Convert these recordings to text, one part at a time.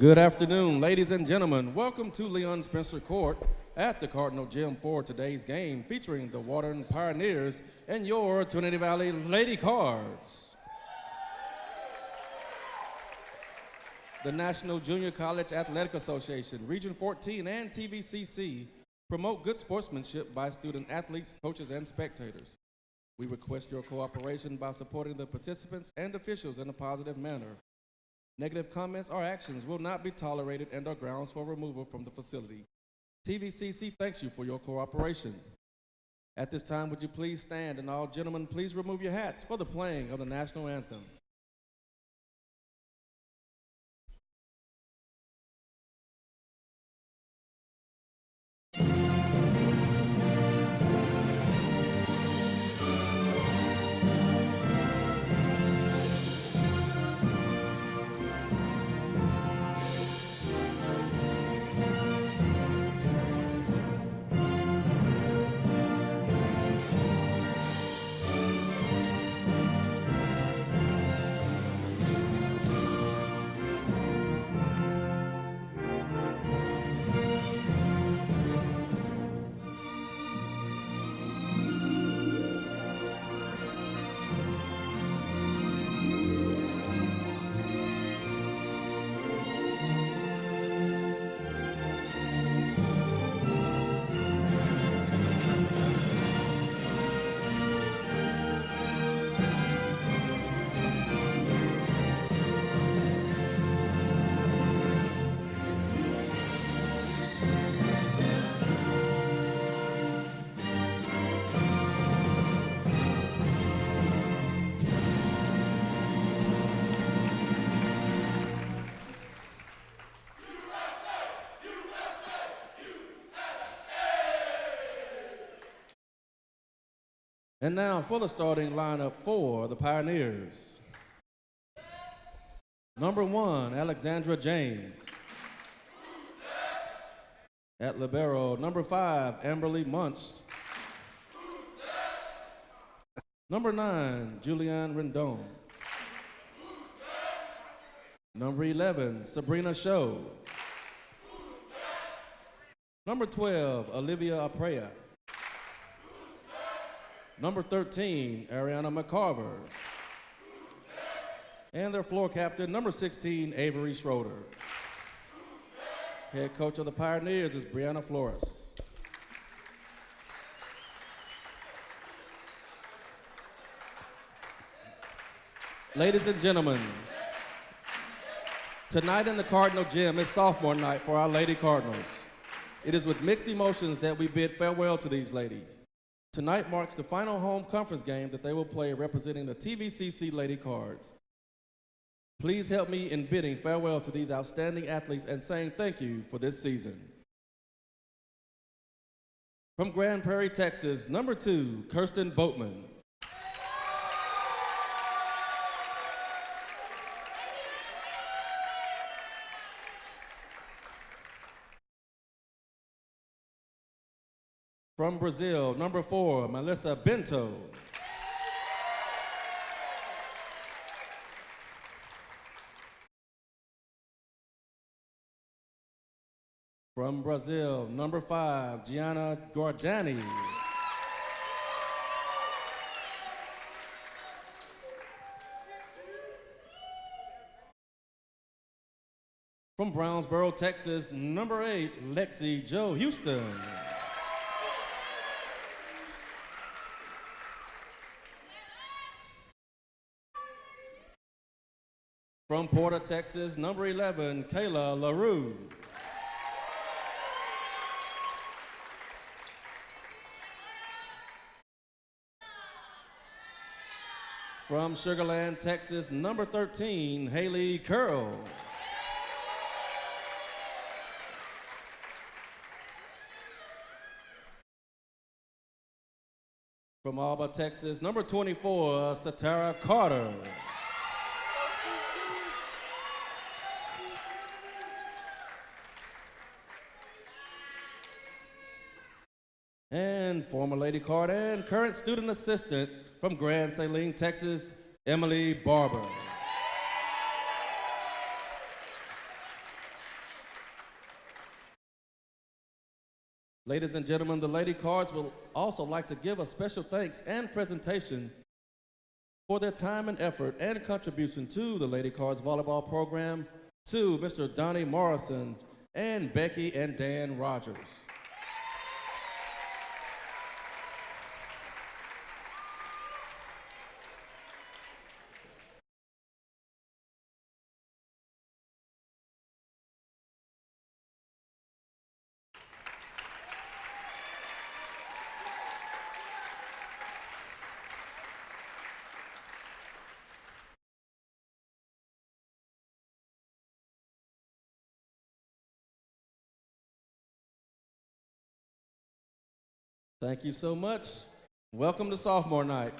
Good afternoon, ladies and gentlemen. Welcome to Leon Spencer Court at the Cardinal Gym for today's game featuring the Wharton Pioneers and your Trinity Valley Lady Cards. The National Junior College Athletic Association, Region 14, and TVCC promote good sportsmanship by student athletes, coaches, and spectators. We request your cooperation by supporting the participants and officials in a positive manner. Negative comments or actions will not be tolerated and are grounds for removal from the facility. TVCC thanks you for your cooperation. At this time, would you please stand, and all gentlemen, please remove your hats for the playing of the national anthem. And now for the starting lineup for the Pioneers. Number 1, Alexandra James. At libero, number 5, Amberly Munch. Number 9, Julianne Rendon. Number 11, Sabrina Show. Number 12, Olivia Aprea. Number 13, Ariana McCarver. And their floor captain, number 16, Avery Schroeder. Head coach of the Pioneers is Brianna Flores. Ladies and gentlemen, tonight in the Cardinal Gym is sophomore night for our Lady Cardinals. It is with mixed emotions that we bid farewell to these ladies. Tonight marks the final home conference game that they will play representing the TVCC Lady Cards. Please help me in bidding farewell to these outstanding athletes and saying thank you for this season. From Grand Prairie, Texas, number 2, Kirsten Boatman. From Brazil, number 4, Melissa Bento. From Brazil, number 5, Gianna Gordani. From Brownsboro, Texas, number 8, Lexi Jo Houston. From Porter, Texas, number 11, Kayla LaRue. From Sugar Land, Texas, number 13, Haley Curl. From Alba, Texas, number 24, Satara Carter. And former Lady Card and current student assistant from Grand Saline, Texas, Emily Barber. Ladies and gentlemen, the Lady Cards will also like to give a special thanks and presentation for their time and effort and contribution to the Lady Cards volleyball program to Mr. Donnie Morrison and Becky and Dan Rogers. Thank you so much. Welcome to sophomore night.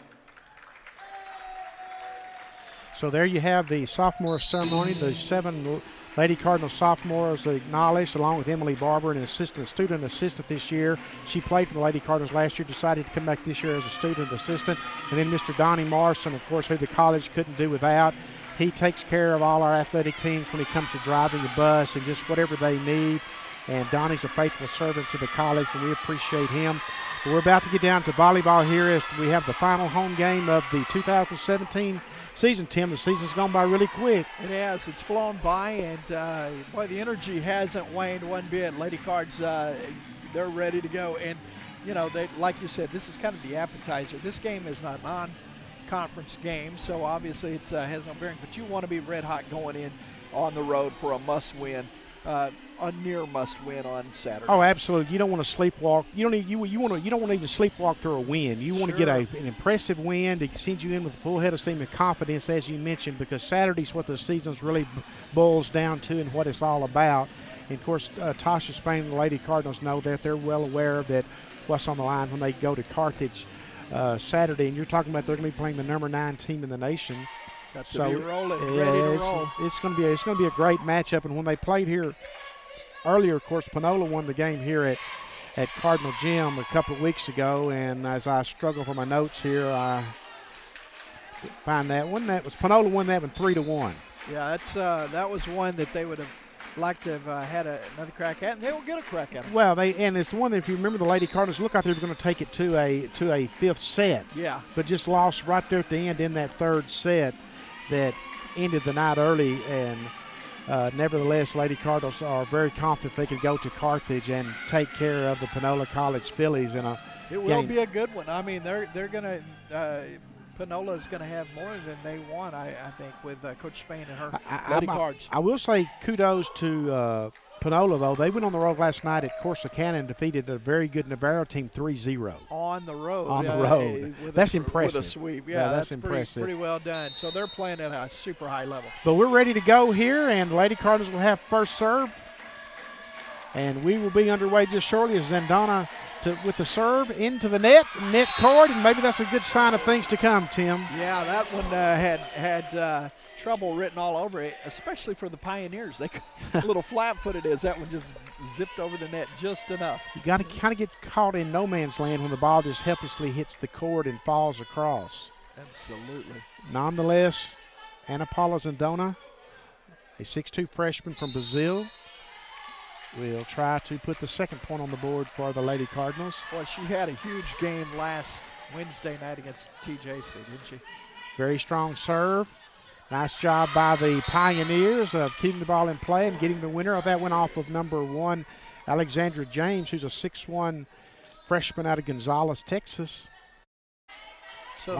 So there you have the sophomore ceremony. The 7 Lady Cardinal sophomores acknowledged, along with Emily Barber, an student assistant this year. She played for the Lady Cardinals last year, decided to come back this year as a student assistant. And then Mr. Donnie Morrison, of course, who the college couldn't do without. He takes care of all our athletic teams when it comes to driving the bus and just whatever they need. And Donnie's a faithful servant to the college, and we appreciate him. But we're about to get down to volleyball here as we have the final home game of the 2017 season, Tim. The season's gone by really quick. It has. It's flown by, and boy, the energy hasn't waned one bit. Lady Cards, they're ready to go. And, you know, they, like you said, this is kind of the appetizer. This game is not a non-conference game, so obviously it has no bearing. But you want to be red hot going in on the road for a must-win. A near must-win on Saturday. Oh, absolutely. You don't want to sleepwalk. You don't want to even sleepwalk through a win. You want to get an impressive win to send you in with a full head of steam and confidence, as you mentioned, because Saturday's what the season's really boils down to and what it's all about. And of course, Tasha Spain and the Lady Cardinals know that. They're well aware of that what's on the line when they go to Carthage Saturday. And you're talking about they're going to be playing the number 9 team in the nation. Got to be rolling, ready to roll. It's going to be a great matchup. And when they played here earlier, of course, Panola won the game here at Cardinal Gym a couple of weeks ago, and as I struggle for my notes here, I find that one. That was Panola won that one 3-1. Yeah, that was one that they would have liked to have had another crack at, and they will get a crack at it. Well, and it's the one that, if you remember, the Lady Cardinals looked like they were going to take it to a fifth set. Yeah. But just lost right there at the end in that third set that ended the night early, and nevertheless, Lady Cardinals are very confident they can go to Carthage and take care of the Panola College Phillies in a It will be a good one. I mean, they're going to Panola is going to have more than they want, I think, with Coach Spain and her Lady Cards. I will say kudos to Panola, though. They went on the road last night at Corsicana and defeated a very good Navarro team 3-0. On the road. On the road. That's impressive. With a sweep. Yeah, that's impressive. Pretty well done. So they're playing at a super high level. But we're ready to go here, and the Lady Cardinals will have first serve. And we will be underway just shortly as Zendana with the serve into the net cord, and maybe that's a good sign of things to come, Tim. Yeah, that one had trouble written all over it, especially for the Pioneers. They a little flat-footed as that one just zipped over the net just enough. You got to kind of get caught in no man's land when the ball just helplessly hits the cord and falls across. Absolutely. Nonetheless, Ana Paula Zendona, a 6'2" freshman from Brazil, will try to put the second point on the board for the Lady Cardinals. Well, she had a huge game last Wednesday night against TJC, didn't she? Very strong serve. Nice job by the Pioneers of keeping the ball in play and getting the winner. That went off of number 1, Alexandra James, who's a 6'1" freshman out of Gonzales, Texas. So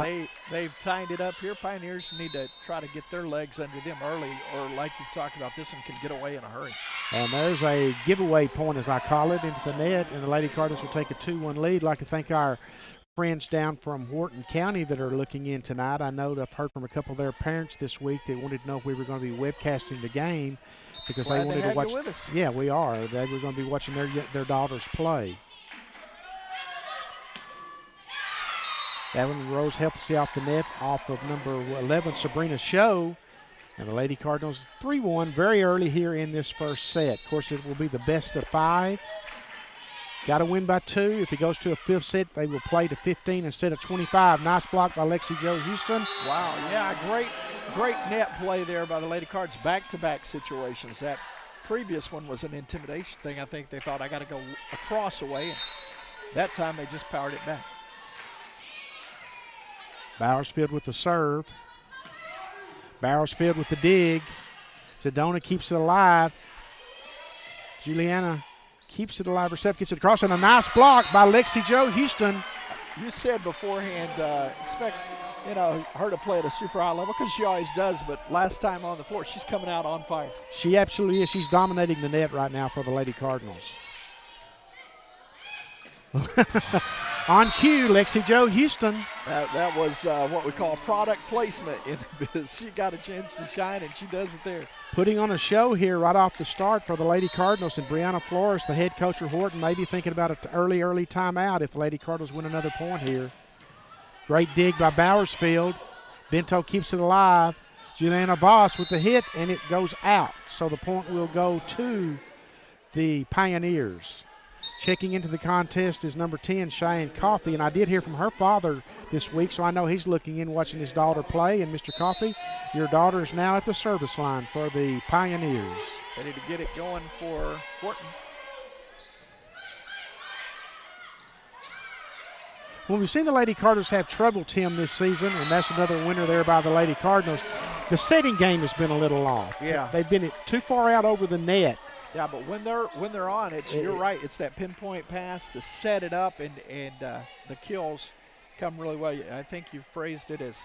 they've tied it up here. Pioneers need to try to get their legs under them early, or like you've talked about, this one can get away in a hurry. And there's a giveaway point, as I call it, into the net, and the Lady Cardinals will take a 2-1 lead. I'd like to thank our friends down from Wharton County that are looking in tonight. I know I've heard from a couple of their parents this week that wanted to know if we were going to be webcasting the game because they wanted to watch. You with us. Yeah, we are. They were going to be watching their daughters play. That one rose helplessly off the net, off of number 11, Sabrina Show. And the Lady Cardinals 3-1 very early here in this first set. Of course, it will be the best of 5. Got to win by 2. If it goes to a fifth set, they will play to 15 instead of 25. Nice block by Lexi Jo Houston. Wow, yeah, great net play there by the Lady Cards. Back-to-back situations. That previous one was an intimidation thing. I think they thought I got to go across away. And that time they just powered it back. Bowersfield with the serve. Bowersfield with the dig. Sedona keeps it alive. Juliana keeps it alive herself, gets it across, and a nice block by Lexi Joe Houston. You said beforehand, expect her to play at a super high level because she always does, but last time on the floor, she's coming out on fire. She absolutely is. She's dominating the net right now for the Lady Cardinals. On cue, Lexi Joe Houston. That was what we call product placement in the biz. She got a chance to shine, and she does it there. Putting on a show here right off the start for the Lady Cardinals, and Brianna Flores, the head coach of Wharton, may be thinking about an early timeout if the Lady Cardinals win another point here. Great dig by Bowersfield. Bento keeps it alive. Juliana Voss with the hit, and it goes out. So the point will go to the Pioneers. Checking into the contest is number 10, Cheyenne Coffey, and I did hear from her father this week, so I know he's looking in, watching his daughter play. And Mr. Coffey, your daughter is now at the service line for the Pioneers. Ready to get it going for Wharton. When we've seen the Lady Cardinals have trouble, Tim, this season, and that's another winner there by the Lady Cardinals, the setting game has been a little off. Yeah. They've been too far out over the net. Yeah, but when they're on, you're right. It's that pinpoint pass to set it up, and the kills come really well. I think you phrased it as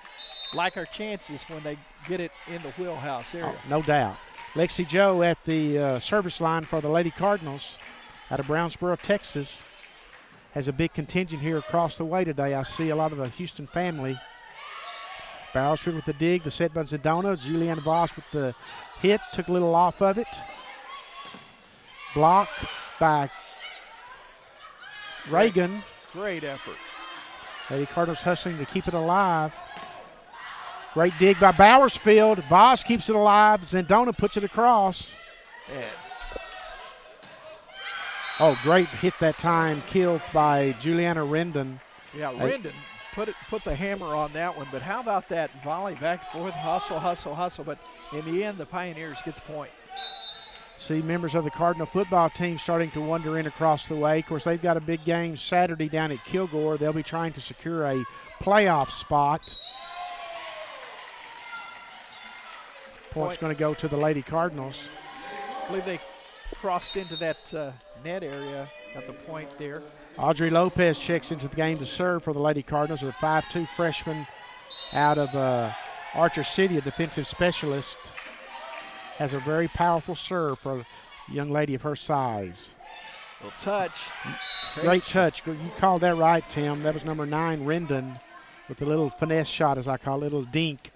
like our chances when they get it in the wheelhouse area. Oh, no doubt. Lexi Joe at the service line for the Lady Cardinals out of Brownsboro, Texas. Has a big contingent here across the way today. I see a lot of the Houston family. Bowersfield with the dig, the set by Sedona. Juliana Voss with the hit, took a little off of it. Block by Reagan. Great effort. Lady Cardinals hustling to keep it alive. Great dig by Bowersfield. Voss keeps it alive. Zendona puts it across. Man. Oh, great hit that time, killed by Juliana Rendon. Yeah, Rendon put the hammer on that one, but how about that volley back and forth, hustle, but in the end, the Pioneers get the point. See members of the Cardinal football team starting to wander in across the way. Of course, they've got a big game Saturday down at Kilgore. They'll be trying to secure a playoff spot. Point's going to go to the Lady Cardinals. I believe they crossed into that net area, got the point there. Audrey Lopez checks into the game to serve for the Lady Cardinals, a 5'2" freshman out of Archer City, a defensive specialist. Has a very powerful serve for a young lady of her size. Well, touch. Great touch. You called that right, Tim. That was number 9, Rendon, with a little finesse shot, as I call it, a little dink.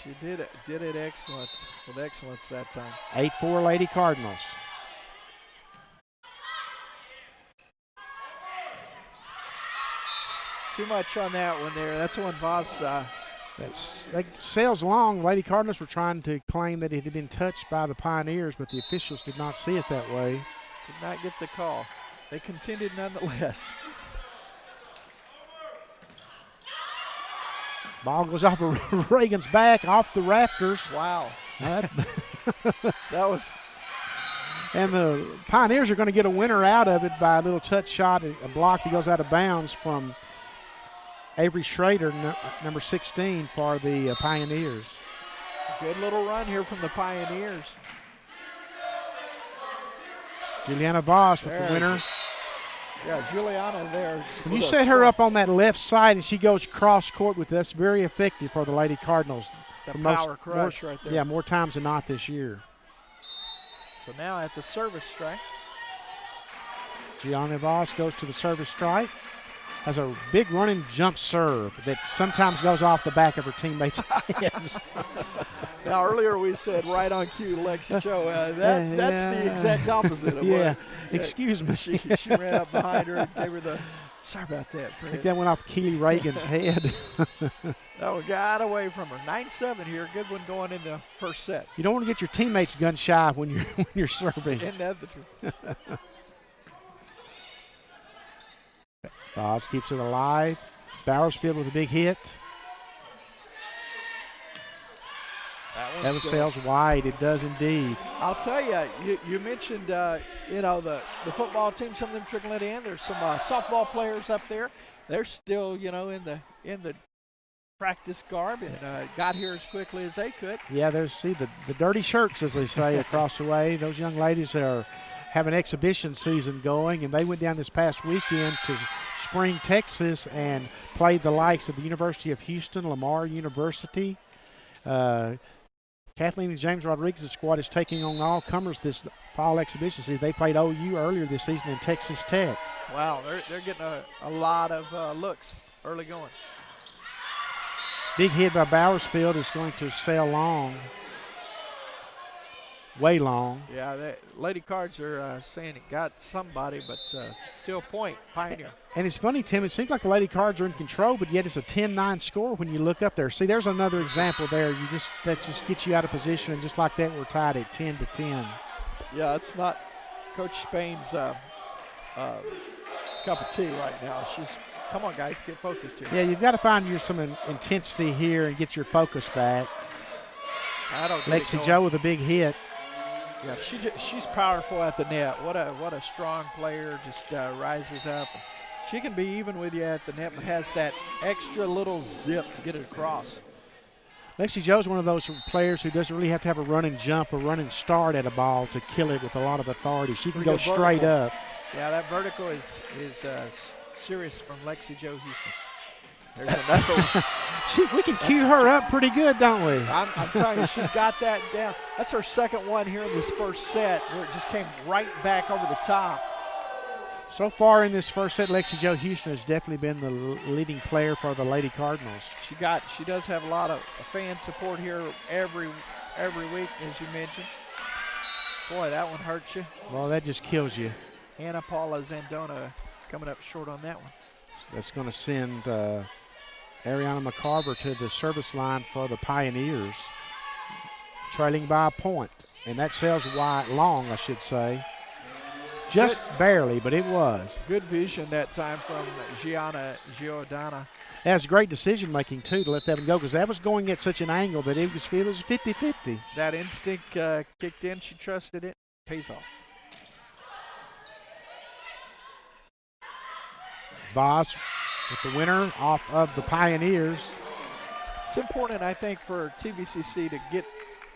She did it with excellence that time. 8-4 Lady Cardinals. Too much on that one there. That's one Voss. That sails along. Lady Cardinals were trying to claim that it had been touched by the Pioneers, but the officials did not see it that way. Did not get the call. They contended nonetheless. Ball goes off of Reagan's back, off the rafters. Wow. That was. And the Pioneers are going to get a winner out of it by a little touch shot, a block that goes out of bounds from Avery Schrader, number 16 for the Pioneers. Good little run here from the Pioneers. Juliana Voss with the winner. Yeah, Juliana there. When you set her up on that left side and she goes cross court with us, very effective for the Lady Cardinals. The power crush right there. Yeah, more times than not this year. So now at the service strike. Gianna Voss goes to the service strike. Has a big running jump serve that sometimes goes off the back of her teammates' heads. Now, earlier we said right on cue, Lexi Joe. That's the exact opposite of what. Excuse me. She ran up behind her and gave her the, sorry about that, Fred. I think that went off Keely Reagan's head. That one got away from her. 9-7 here. Good one going in the first set. You don't want to get your teammates gun shy when you're serving. Isn't that the truth? Voss keeps it alive. Bowersfield with a big hit. That sails wide. It does indeed. I'll tell you, you mentioned, you know, the football team, some of them trickling in. There's some softball players up there. They're still, you know, in the practice garb and got here as quickly as they could. Yeah, there's, see, the dirty shirts, as they say, across the way. Those young ladies have an exhibition season going, and they went down this past weekend to Spring, Texas, and played the likes of the University of Houston, Lamar University. Kathleen and James Rodriguez's squad is taking on all comers this fall exhibition season. They played OU earlier this season in Texas Tech. Wow, they're getting a lot of looks early going. Big hit by Bowersfield is going to sail long. Way long. Yeah, Lady Cards are saying it got somebody, but still point, Pioneer. And it's funny, Tim, it seems like the Lady Cards are in control, but yet it's a 10-9 score when you look up there. See, there's another example there. That just gets you out of position, and just like that, we're tied at 10-10. Yeah, it's not Coach Spain's cup of tea right now. She's, come on, guys, get focused here. Yeah, you've got to find some intensity here and get your focus back. I don't Lexi Joe with a big hit. Yeah, she's powerful at the net. What a strong player, just rises up. She can be even with you at the net, but has that extra little zip to get it across. Lexi Joe's one of those players who doesn't really have to have a running jump or running start at a ball to kill it with a lot of authority. She can go straight up. Yeah, that vertical is serious from Lexi Joe Houston. There's another one. We can cue her up pretty good, don't we? I'm telling you, she's got that down. That's her second one here in this first set, where it just came right back over the top. So far in this first set, Lexi Joe Houston has definitely been the leading player for the Lady Cardinals. She does have a lot of fan support here every week, as you mentioned. Boy, that one hurts you. Well, that just kills you. Anna Paula Zandona coming up short on that one. That's going to send Ariana McCarver to the service line for the Pioneers, trailing by a point. And that sails wide long, I should say. Just barely, but it was. Good vision that time from Gianna Giordana. That's great decision-making, too, to let that one go, because that was going at such an angle that it was 50-50. That instinct kicked in. She trusted it. Pays off. Voss with the winner off of the Pioneers. It's important, I think, for TVCC to get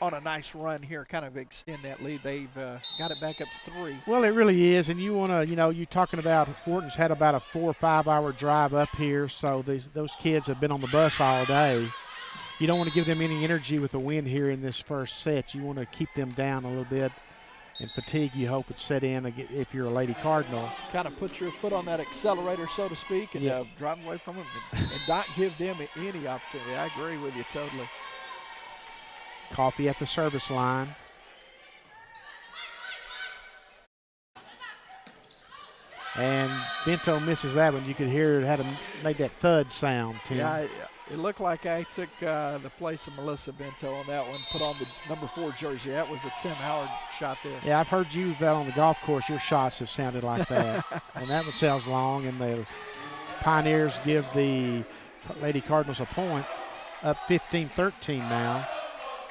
on a nice run here, kind of extend that lead. They've got it back up to 3. Well, it really is, and you want to, you're talking about Wharton's had about a 4 or 5 hour drive up here, so those kids have been on the bus all day. You don't want to give them any energy with the wind here in this first set. You want to keep them down a little bit, and fatigue, you hope, would set in if you're a Lady Cardinal. Kind of put your foot on that accelerator, so to speak, and drive away from them and not give them any opportunity. I agree with you totally. Coffee at the service line. And Bento misses that one. You could hear it had made that thud sound, Tim. Yeah, it looked like I took the place of Melissa Bento on that one, put on the number 4 jersey. That was a Tim Howard shot there. Yeah, I've heard you out on the golf course. Your shots have sounded like that. And that one sounds long, and the Pioneers give the Lady Cardinals a point, up 15-13 now.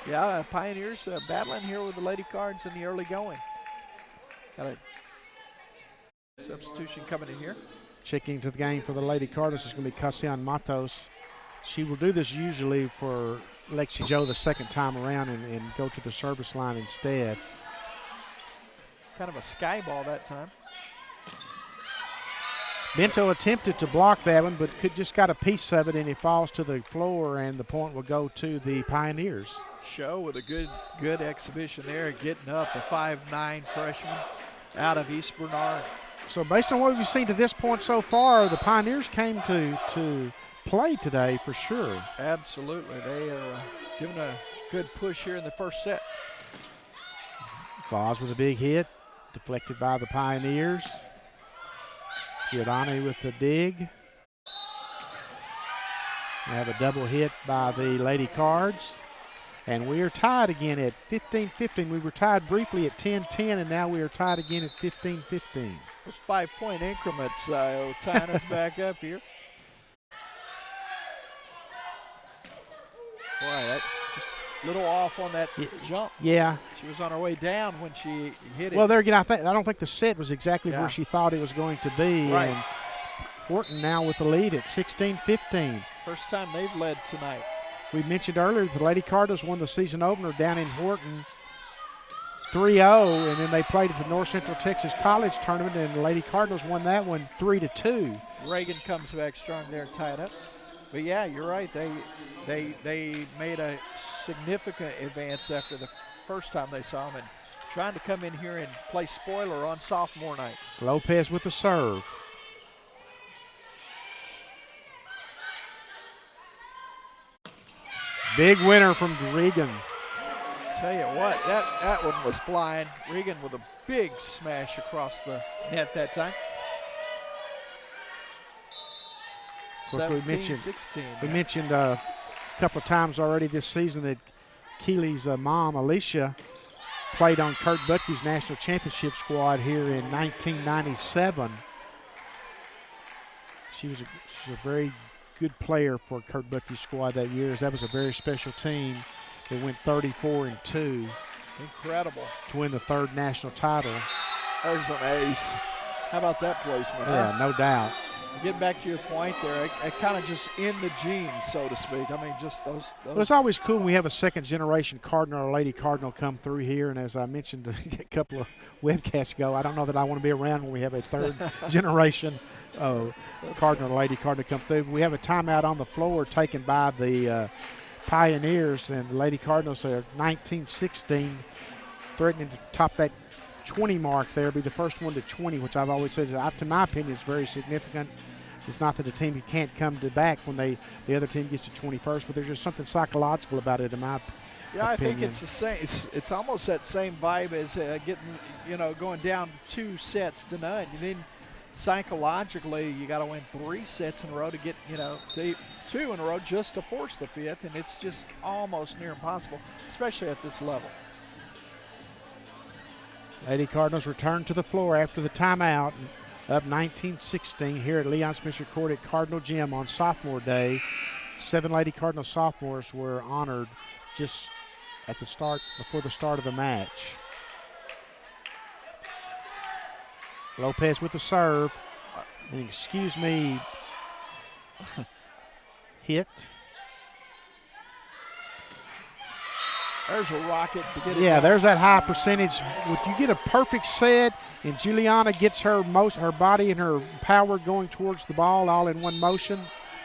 Yeah, Pioneers battling here with the Lady Cards in the early going. Got a substitution coming in here. Checking to the game for the Lady Cardinals is going to be Cassian Matos. She will do this usually for Lexi Joe the second time around and go to the service line instead. Kind of a sky ball that time. Bento attempted to block that one, but just got a piece of it, and it falls to the floor, and the point will go to the Pioneers. Show with a good exhibition there, getting up, the 5'9" freshman out of East Bernard. So based on what we've seen to this point so far, the Pioneers came to play today for sure. Absolutely. They are giving a good push here in the first set. Voss with a big hit, deflected by the Pioneers. Giordani with the dig. We have a double hit by the Lady Cards. And we are tied again at 15-15. We were tied briefly at 10-10, and now we are tied again at 15-15. Those 5-point increments tying us back up here. Boy, that just little off on that jump. Yeah. She was on her way down when she hit it. Well, there again, I don't think the set was exactly Yeah. where she thought it was going to be. Right. And Wharton now with the lead at 16-15. First time they've led tonight. We mentioned earlier the Lady Cardinals won the season opener down in Wharton 3-0, and then they played at the North Central Texas College tournament, and the Lady Cardinals won that one 3-2. Reagan comes back strong there, tied up. But yeah, you're right. They made a significant advance after the first time they saw them, and trying to come in here and play spoiler on sophomore night. Lopez with the serve. Big winner from Regan. Tell you what, that one was flying. Regan with a big smash across the net that time. Of course, we 17-16. mentioned a couple of times already this season that Keeley's mom, Alicia, played on Kurt Butke's national championship squad here in 1997. She was a very good player for Kurt Butke's squad that year. That was a very special team that went 34-2. Incredible. To win the third national title. There's an ace. How about that placement? Yeah, no doubt. Getting back to your point there, it kind of just in the genes, so to speak. I mean, just those. Well, it's always cool when we have a second-generation Cardinal or Lady Cardinal come through here, and as I mentioned a couple of webcasts ago, I don't know that I want to be around when we have a third-generation Cardinal or Lady Cardinal come through. We have a timeout on the floor taken by the Pioneers, and the Lady Cardinals are 19-16, threatening to top that 20 mark there, be the first one to 20, which I've always said, to my opinion, is very significant. It's not that the team can't come to back when the other team gets to 21st, but there's just something psychological about it in my opinion. I think it's the same. It's almost that same vibe as going down 2 sets to none. And then psychologically, you got to win 3 sets in a row to get 2 in a row just to force the 5th, and it's just almost near impossible, especially at this level. Lady Cardinals return to the floor after the timeout, up 19-16 here at Leon Spencer Court at Cardinal Gym on Sophomore Day. 7 Lady Cardinal sophomores were honored just at the start, before the start of the match. Lopez with the serve, and excuse me, hit. There's a rocket to get it. Yeah, down. there's that high percentage. If you get a perfect set and Juliana gets her body and her power going towards the ball all in one motion,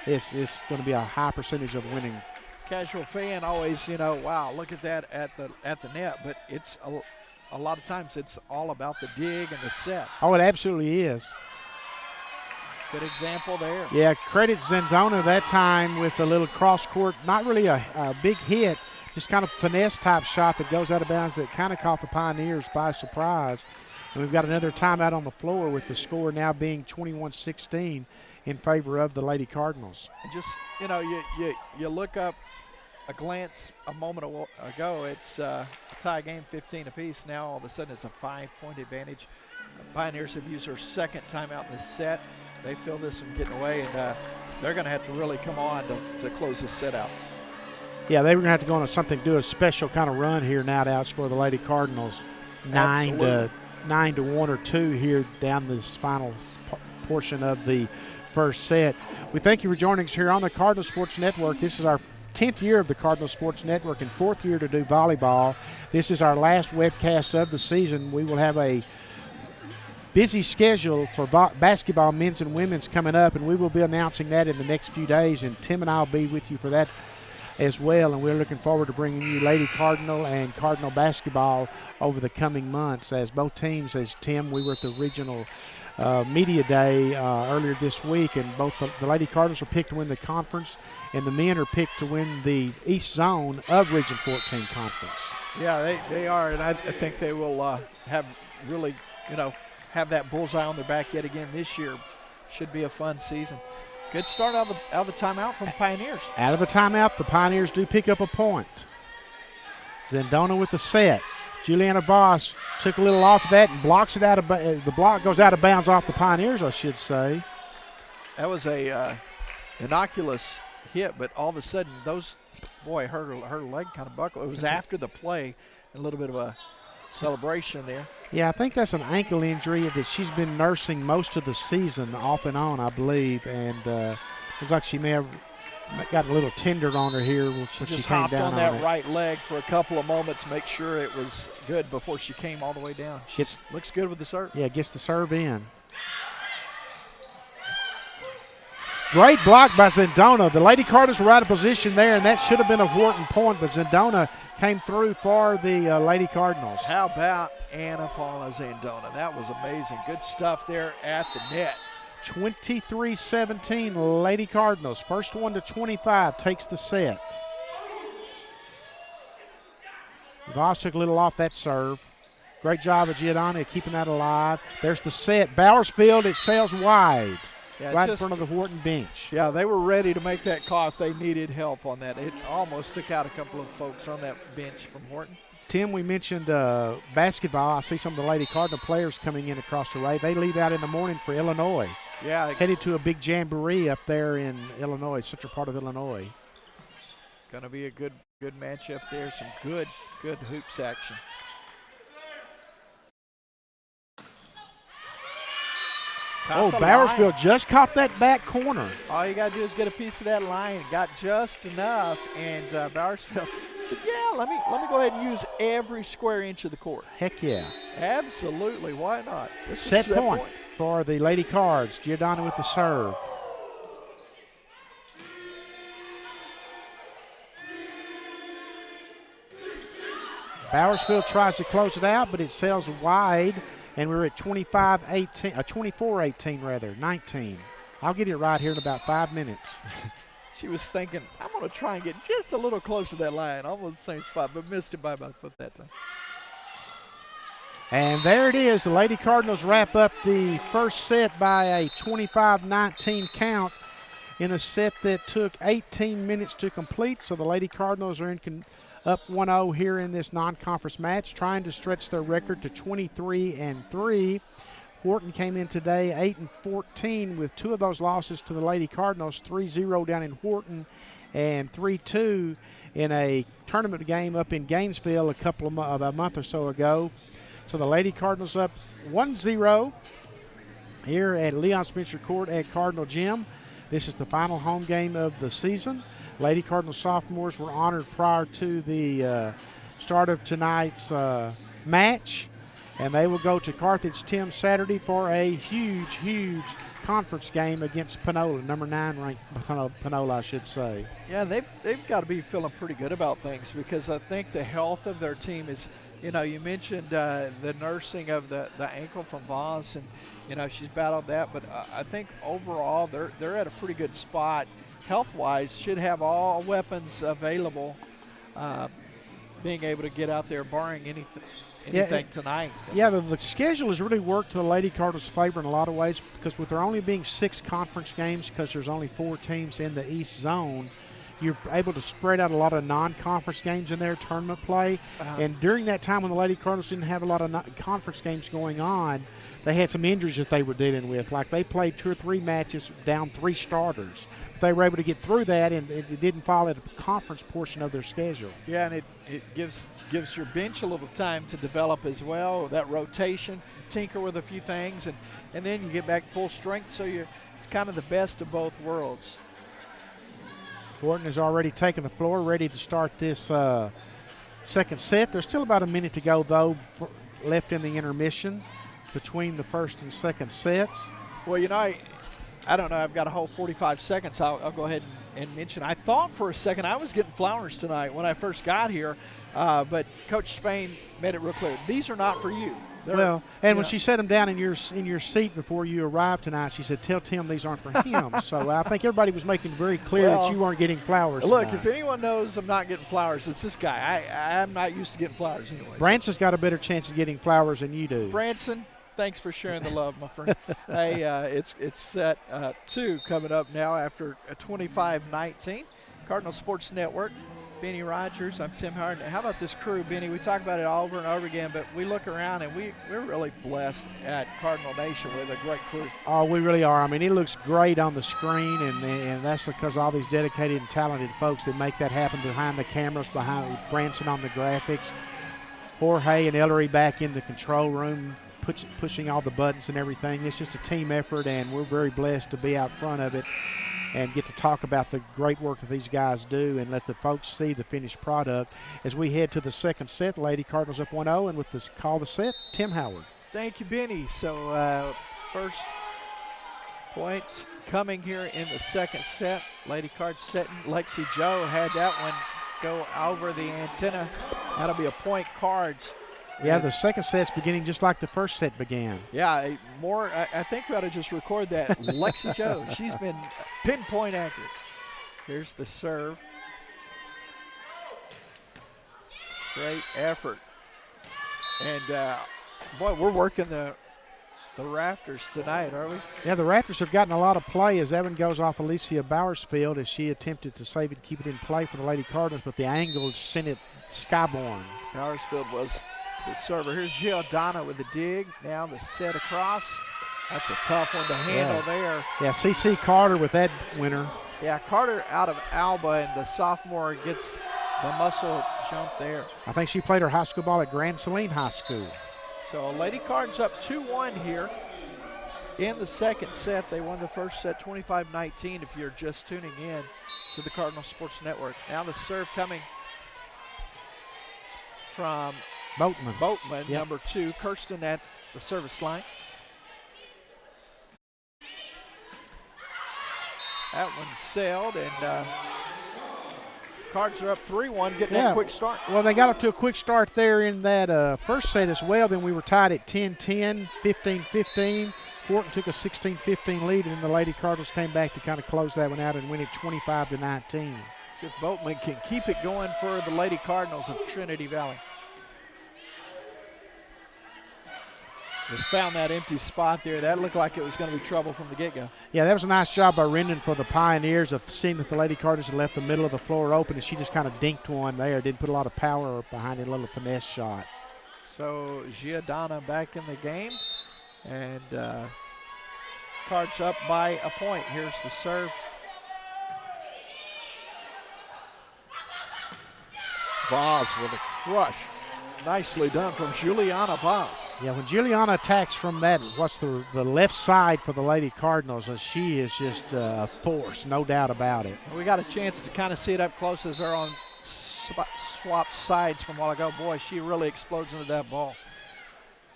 it's going to be a high percentage of winning. Casual fan always, wow, look at that at the net, but it's a lot of times it's all about the dig and the set. Oh, it absolutely is. Good example there. Yeah, credit Zendona that time with a little cross court, not really a big hit, just kind of finesse type shot that goes out of bounds that kind of caught the Pioneers by surprise. And we've got another timeout on the floor with the score now being 21-16 in favor of the Lady Cardinals. And just, you look up a glance a moment ago, it's a tie game 15 apiece. Now all of a sudden it's a 5-point advantage. The Pioneers have used their second timeout in this set. They feel this one getting away, and they're going to have to really come on to close this set out. Yeah, they were going to have to go on do a special kind of run here now to outscore the Lady Cardinals 9-1 or 2 here down this final portion of the first set. We thank you for joining us here on the Cardinal Sports Network. This is our 10th year of the Cardinal Sports Network and 4th year to do volleyball. This is our last webcast of the season. We will have a busy schedule for basketball, men's and women's, coming up, and we will be announcing that in the next few days, and Tim and I will be with you for that as well, and we're looking forward to bringing you Lady Cardinal and Cardinal basketball over the coming months, as both teams, as Tim, we were at the regional media day earlier this week, and both the Lady Cardinals are picked to win the conference, and the men are picked to win the East Zone of Region 14 Conference. Yeah, they are, and I think they will have really, have that bullseye on their back yet again this year. Should be a fun season. Good start out of the timeout from the Pioneers. Out of the timeout, the Pioneers do pick up a point. Zendona with the set. Juliana Voss took a little off of that and blocks it out of the block goes out of bounds off the Pioneers, I should say. That was a innocuous hit, but all of a sudden her leg kind of buckled. It was after the play, a little bit of a celebration there. Yeah, I think that's an ankle injury that she's been nursing most of the season, off and on, I believe, and looks like she may have got a little tender on her here when she just came hopped down on that it. right leg for a couple of moments, make sure it was good before she came all the way down. She looks good with the serve. Yeah, gets the serve in. Great block by Zendona. The Lady Cardinals were out of position there, and that should have been a Wharton point, but Zendona came through for the Lady Cardinals. How about Anna Paula Zendona? That was amazing. Good stuff there at the net. 23-17 Lady Cardinals. First one to 25 takes the set. Voss took a little off that serve. Great job of Giordani keeping that alive. There's the set. Bowersfield, it sails wide. Yeah, right in front of the Wharton bench. Yeah, they were ready to make that call if they needed help on that. It almost took out a couple of folks on that bench from Wharton. Tim, we mentioned basketball. I see some of the Lady Cardinal players coming in across the way. They leave out in the morning for Illinois. Yeah. Headed to a big jamboree up there in Illinois, central part of Illinois. Going to be a good matchup there. Some good hoops action. Bowersfield just caught that back corner. All you got to do is get a piece of that line. Got just enough, and Bowersfield said, yeah, let me go ahead and use every square inch of the court. Heck yeah. Absolutely, why not? This Set is point for the Lady Cards. Giordano with the serve. Bowersfield tries to close it out, but it sails wide. And we're at 24-18 rather, 19. I'll get it right here in about 5 minutes. She was thinking, I'm going to try and get just a little close to that line, almost the same spot, but missed it by about a foot that time. And there it is. The Lady Cardinals wrap up the first set by a 25-19 count in a set that took 18 minutes to complete. So the Lady Cardinals are up 1-0 here in this non-conference match, trying to stretch their record to 23-3. Wharton came in today 8-14 with 2 of those losses to the Lady Cardinals, 3-0 down in Wharton and 3-2 in a tournament game up in Gainesville a month or so ago. So the Lady Cardinals up 1-0 here at Leon Spencer Court at Cardinal Gym. This is the final home game of the season. Lady Cardinal sophomores were honored prior to the start of tonight's match, and they will go to Carthage Tim Saturday for a huge conference game against Panola, number 9 ranked Panola, I should say. Yeah, they've got to be feeling pretty good about things, because I think the health of their team is, you mentioned the nursing of the ankle from Voss, and she's battled that, but I think overall they're at a pretty good spot. Health-wise, should have all weapons available, being able to get out there barring anything tonight. Yeah, the schedule has really worked to the Lady Cardinals' favor in a lot of ways, because with there only being 6 conference games, because there's only 4 teams in the East Zone, you're able to spread out a lot of non-conference games in their tournament play. And during that time when the Lady Cardinals didn't have a lot of conference games going on, they had some injuries that they were dealing with. Like they played 2 or 3 matches down 3 starters. They were able to get through that, and it didn't fall at the conference portion of their schedule. Yeah, and it gives your bench a little time to develop as well, that rotation, tinker with a few things, and then you get back full strength, so it's kind of the best of both worlds. Wharton has already taken the floor, ready to start this second set. There's still about a minute to go, though, left in the intermission between the first and second sets. Well, I don't know. I've got a whole 45 seconds. I'll go ahead and mention. I thought for a second I was getting flowers tonight when I first got here, but Coach Spain made it real clear. These are not for you. When she set them down in your seat before you arrived tonight, she said, "Tell Tim these aren't for him." So I think everybody was making very clear that you weren't getting flowers. Look, tonight. if anyone knows I'm not getting flowers, it's this guy. I'm not used to getting flowers anyway. Branson's got a better chance of getting flowers than you do. Branson, thanks for sharing the love, my friend. Hey, it's set 2 coming up now after a 25-19. Cardinal Sports Network Benny Rogers. I'm Tim Howard. How about this crew, Benny? We talk about it over and over again, but we look around and we're really blessed at Cardinal Nation with a great crew. Oh, we really are. I mean, it looks great on the screen, and that's because of all these dedicated and talented folks that make that happen behind the cameras, behind Branson on the graphics, Jorge and Ellery back in the control room, pushing all the buttons and everything. It's just a team effort, and we're very blessed to be out front of it and get to talk about the great work that these guys do and let the folks see the finished product. As we head to the second set, the Lady Cardinals up 1-0, and with this call the set, Tim Howard. Thank you, Benny. So first point coming here in the second set. Lady Cards setting. Lexi Joe had that one go over the antenna. That'll be a point Cards. Yeah, the second set's beginning just like the first set began. Yeah, more. I think we ought to just record that. Lexi Joe, she's been pinpoint accurate. Here's the serve. Great effort. And boy, we're working the rafters tonight, are we? Yeah, the rafters have gotten a lot of play as that one goes off Alicia Bowersfield as she attempted to save it, keep it in play for the Lady Cardinals, but the angle sent it skyborne. Bowersfield was the server. Here's Giordano with the dig. Now the set across. That's a tough one to handle there. Yeah, C.C. Carter with that winner. Yeah, Carter out of Alba, and the sophomore gets the muscle jump there. I think she played her high school ball at Grand Saline High School. So Lady Cards up 2-1 here in the second set. They won the first set 25-19 if you're just tuning in to the Cardinal Sports Network. Now the serve coming from Boatman, yep. Number 2, Kirsten at the service line. That one sailed, and Cards are up 3-1, getting that quick start. Well, they got up to a quick start there in that first set as well. Then we were tied at 10-10, 15-15. Wharton took a 16-15 lead, and then the Lady Cardinals came back to kind of close that one out and win it 25-19. See if Boatman can keep it going for the Lady Cardinals of Trinity Valley. Just found that empty spot there. That looked like it was going to be trouble from the get-go. Yeah, that was a nice job by Rendon for the Pioneers of seeing that the Lady Cardinals had left the middle of the floor open, and she just kind of dinked one there. Didn't put a lot of power behind it, a little finesse shot. So Giordano back in the game, and Cards up by a point. Here's the serve. Vaz with a crush. Nicely done from Juliana Vaz. Yeah, when Juliana attacks from that, what's the left side for the Lady Cardinals, she is just a force, no doubt about it. We got a chance to kind of see it up close as they're on swap sides from a while ago. Boy, she really explodes into that ball.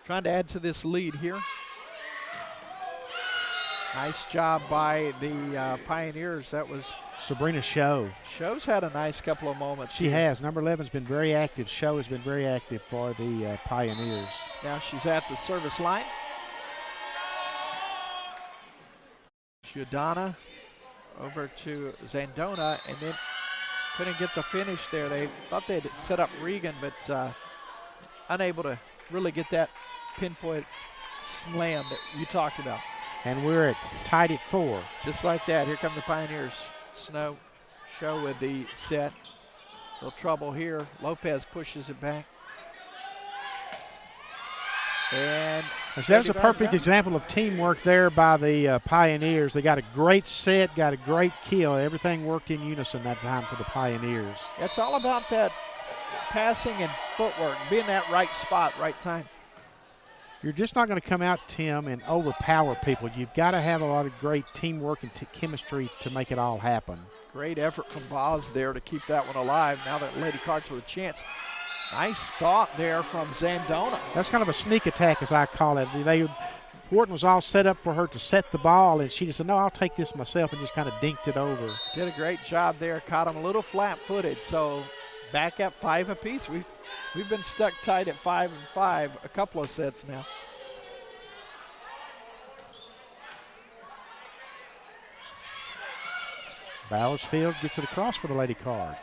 Trying to add to this lead here. Nice job by the Pioneers. That was Sabrina Show. Show's had a nice couple of moments. She has. Number 11's been very active. Show has been very active for the Pioneers. Now she's at the service line. Giordana over to Zandona, and then couldn't get the finish there. They thought they'd set up Regan, but unable to really get that pinpoint slam that you talked about. And we're tied at 4. Just like that. Here come the Pioneers. Snow Show with the set. Little trouble here. Lopez pushes it back. And that was a perfect example of teamwork there by the Pioneers. They got a great set, got a great kill. Everything worked in unison that time for the Pioneers. It's all about that passing and footwork, being in that right spot, right time. You're just not going to come out, Tim, and overpower people. You've got to have a lot of great teamwork and chemistry to make it all happen. Great effort from Boz there to keep that one alive. Now that Lady Cards with a chance. Nice thought there from Zandona. That's kind of a sneak attack, as I call it. Wharton was all set up for her to set the ball, and she just said, no, I'll take this myself, and just kind of dinked it over. Did a great job there. Caught him a little flat-footed, so back at 5 apiece. We've been stuck tight at 5-5 a couple of sets now. Bowersfield gets it across for the Lady Cards.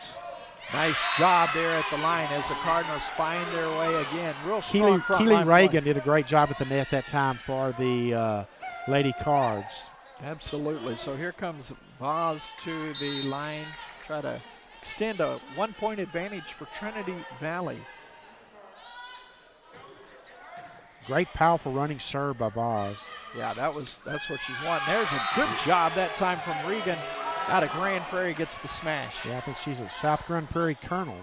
Nice job there at the line as the Cardinals find their way again. Real strong front Keely line Reagan play. did a great job at the net that time for the Lady Cards. Absolutely. So here comes Vaz to the line. Try to extend a 1-point advantage for Trinity Valley. Great, powerful running serve by Voz. Yeah, that's what she's wanting. There's a good job that time from Regan. Out of Grand Prairie gets the smash. Yeah, I think she's a South Grand Prairie Colonel.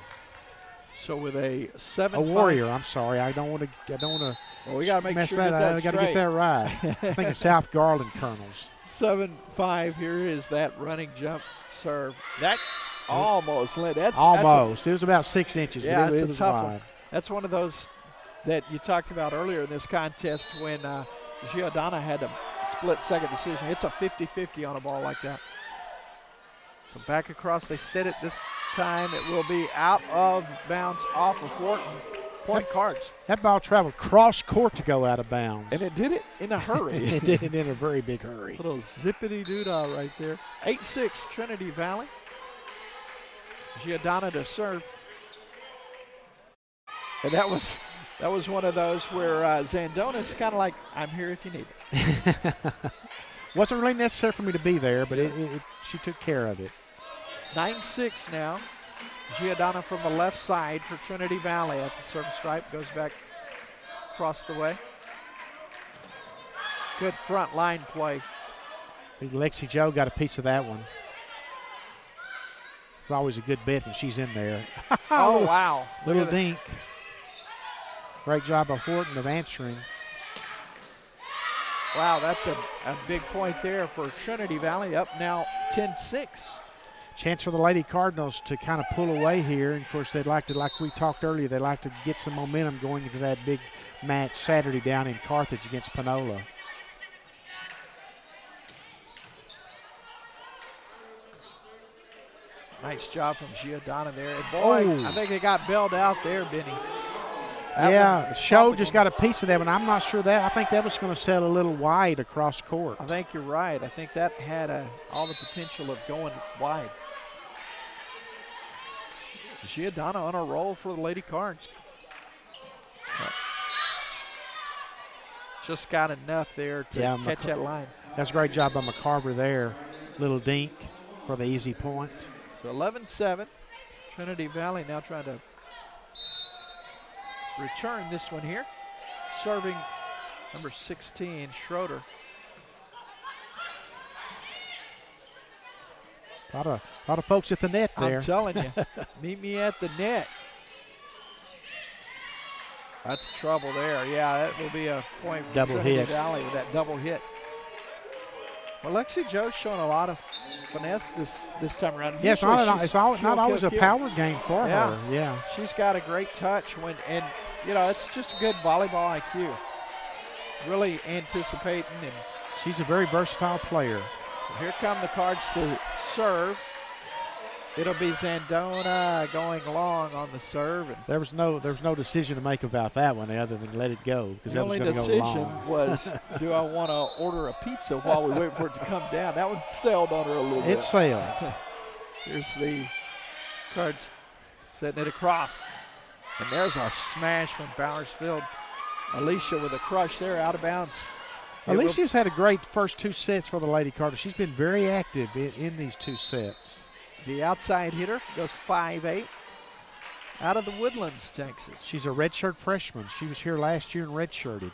So with a 7-5. A Warrior. I'm sorry. I don't want to. Well, we got to make mess sure that that up. that's I got to get that right. I think it's South Garland Colonels. 7-5. Here is that running jump serve. That almost lit. Almost. It was about 6 inches. Yeah, but it it's a was tough wide. one. That's one of those that you talked about earlier in this contest when Giordana had a split-second decision. It's a 50-50 on a ball like that. So back across, they set it this time. It will be out of bounds off of Wharton. Point Cards. That ball traveled cross court to go out of bounds. And it did it in a hurry. It did it in a very big hurry. Little zippity-doo-dah right there. 8-6 Trinity Valley. Giordana to serve. And that was one of those where Zandona's kind of like, I'm here if you need it. Wasn't really necessary for me to be there, but she took care of it. 9-6 now. Giordana from the left side for Trinity Valley at the service stripe. Goes back across the way. Good front line play. I think Lexi Joe got a piece of that one. It's always a good bet when she's in there. Oh, wow. Little dink. Great job of Wharton of answering. Wow, that's a big point there for Trinity Valley, up now 10-6. Chance for the Lady Cardinals to kind of pull away here. And of course, they'd like to, like we talked earlier, they'd like to get some momentum going into that big match Saturday down in Carthage against Panola. Nice job from Giordana there. And boy, I think they got bailed out there, Benny. Yeah, Show just got a piece of that one. I'm not sure that. I think that was going to set a little wide across court. I think you're right. I think that had all the potential of going wide. Giordana on a roll for the Lady Cards. Just got enough there to catch that line. That's a great job by McCarver there. Little dink for the easy point. So 11-7. Trinity Valley now trying to return this one here. Serving number 16, Schroeder. A lot of folks at the net there. I'm telling you, meet me at the net. That's trouble there. Yeah, that will be a point for double Trinity hit. Valley with that double hit. Well, Lexi Joe's showing a lot of finesse this time around. Yes, it's not always a power game for her. Yeah, she's got a great touch and you know, it's just good volleyball IQ. Really anticipating, and she's a very versatile player. So here come the Cards to serve. It'll be Zandona going long on the serve. And there was no decision to make about that one other than let it go, because that was going to go long. The only decision was, do I want to order a pizza while we wait for it to come down? That one sailed on her a little bit. It sailed. Here's the Cards setting it across. And there's a smash from Bowersfield. Alicia with a crush there, out of bounds. Alicia's had a great first two sets for the Lady Cardinals. She's been very active in these two sets. The outside hitter goes 5'8", out of the Woodlands, Texas. She's a redshirt freshman. She was here last year and redshirted.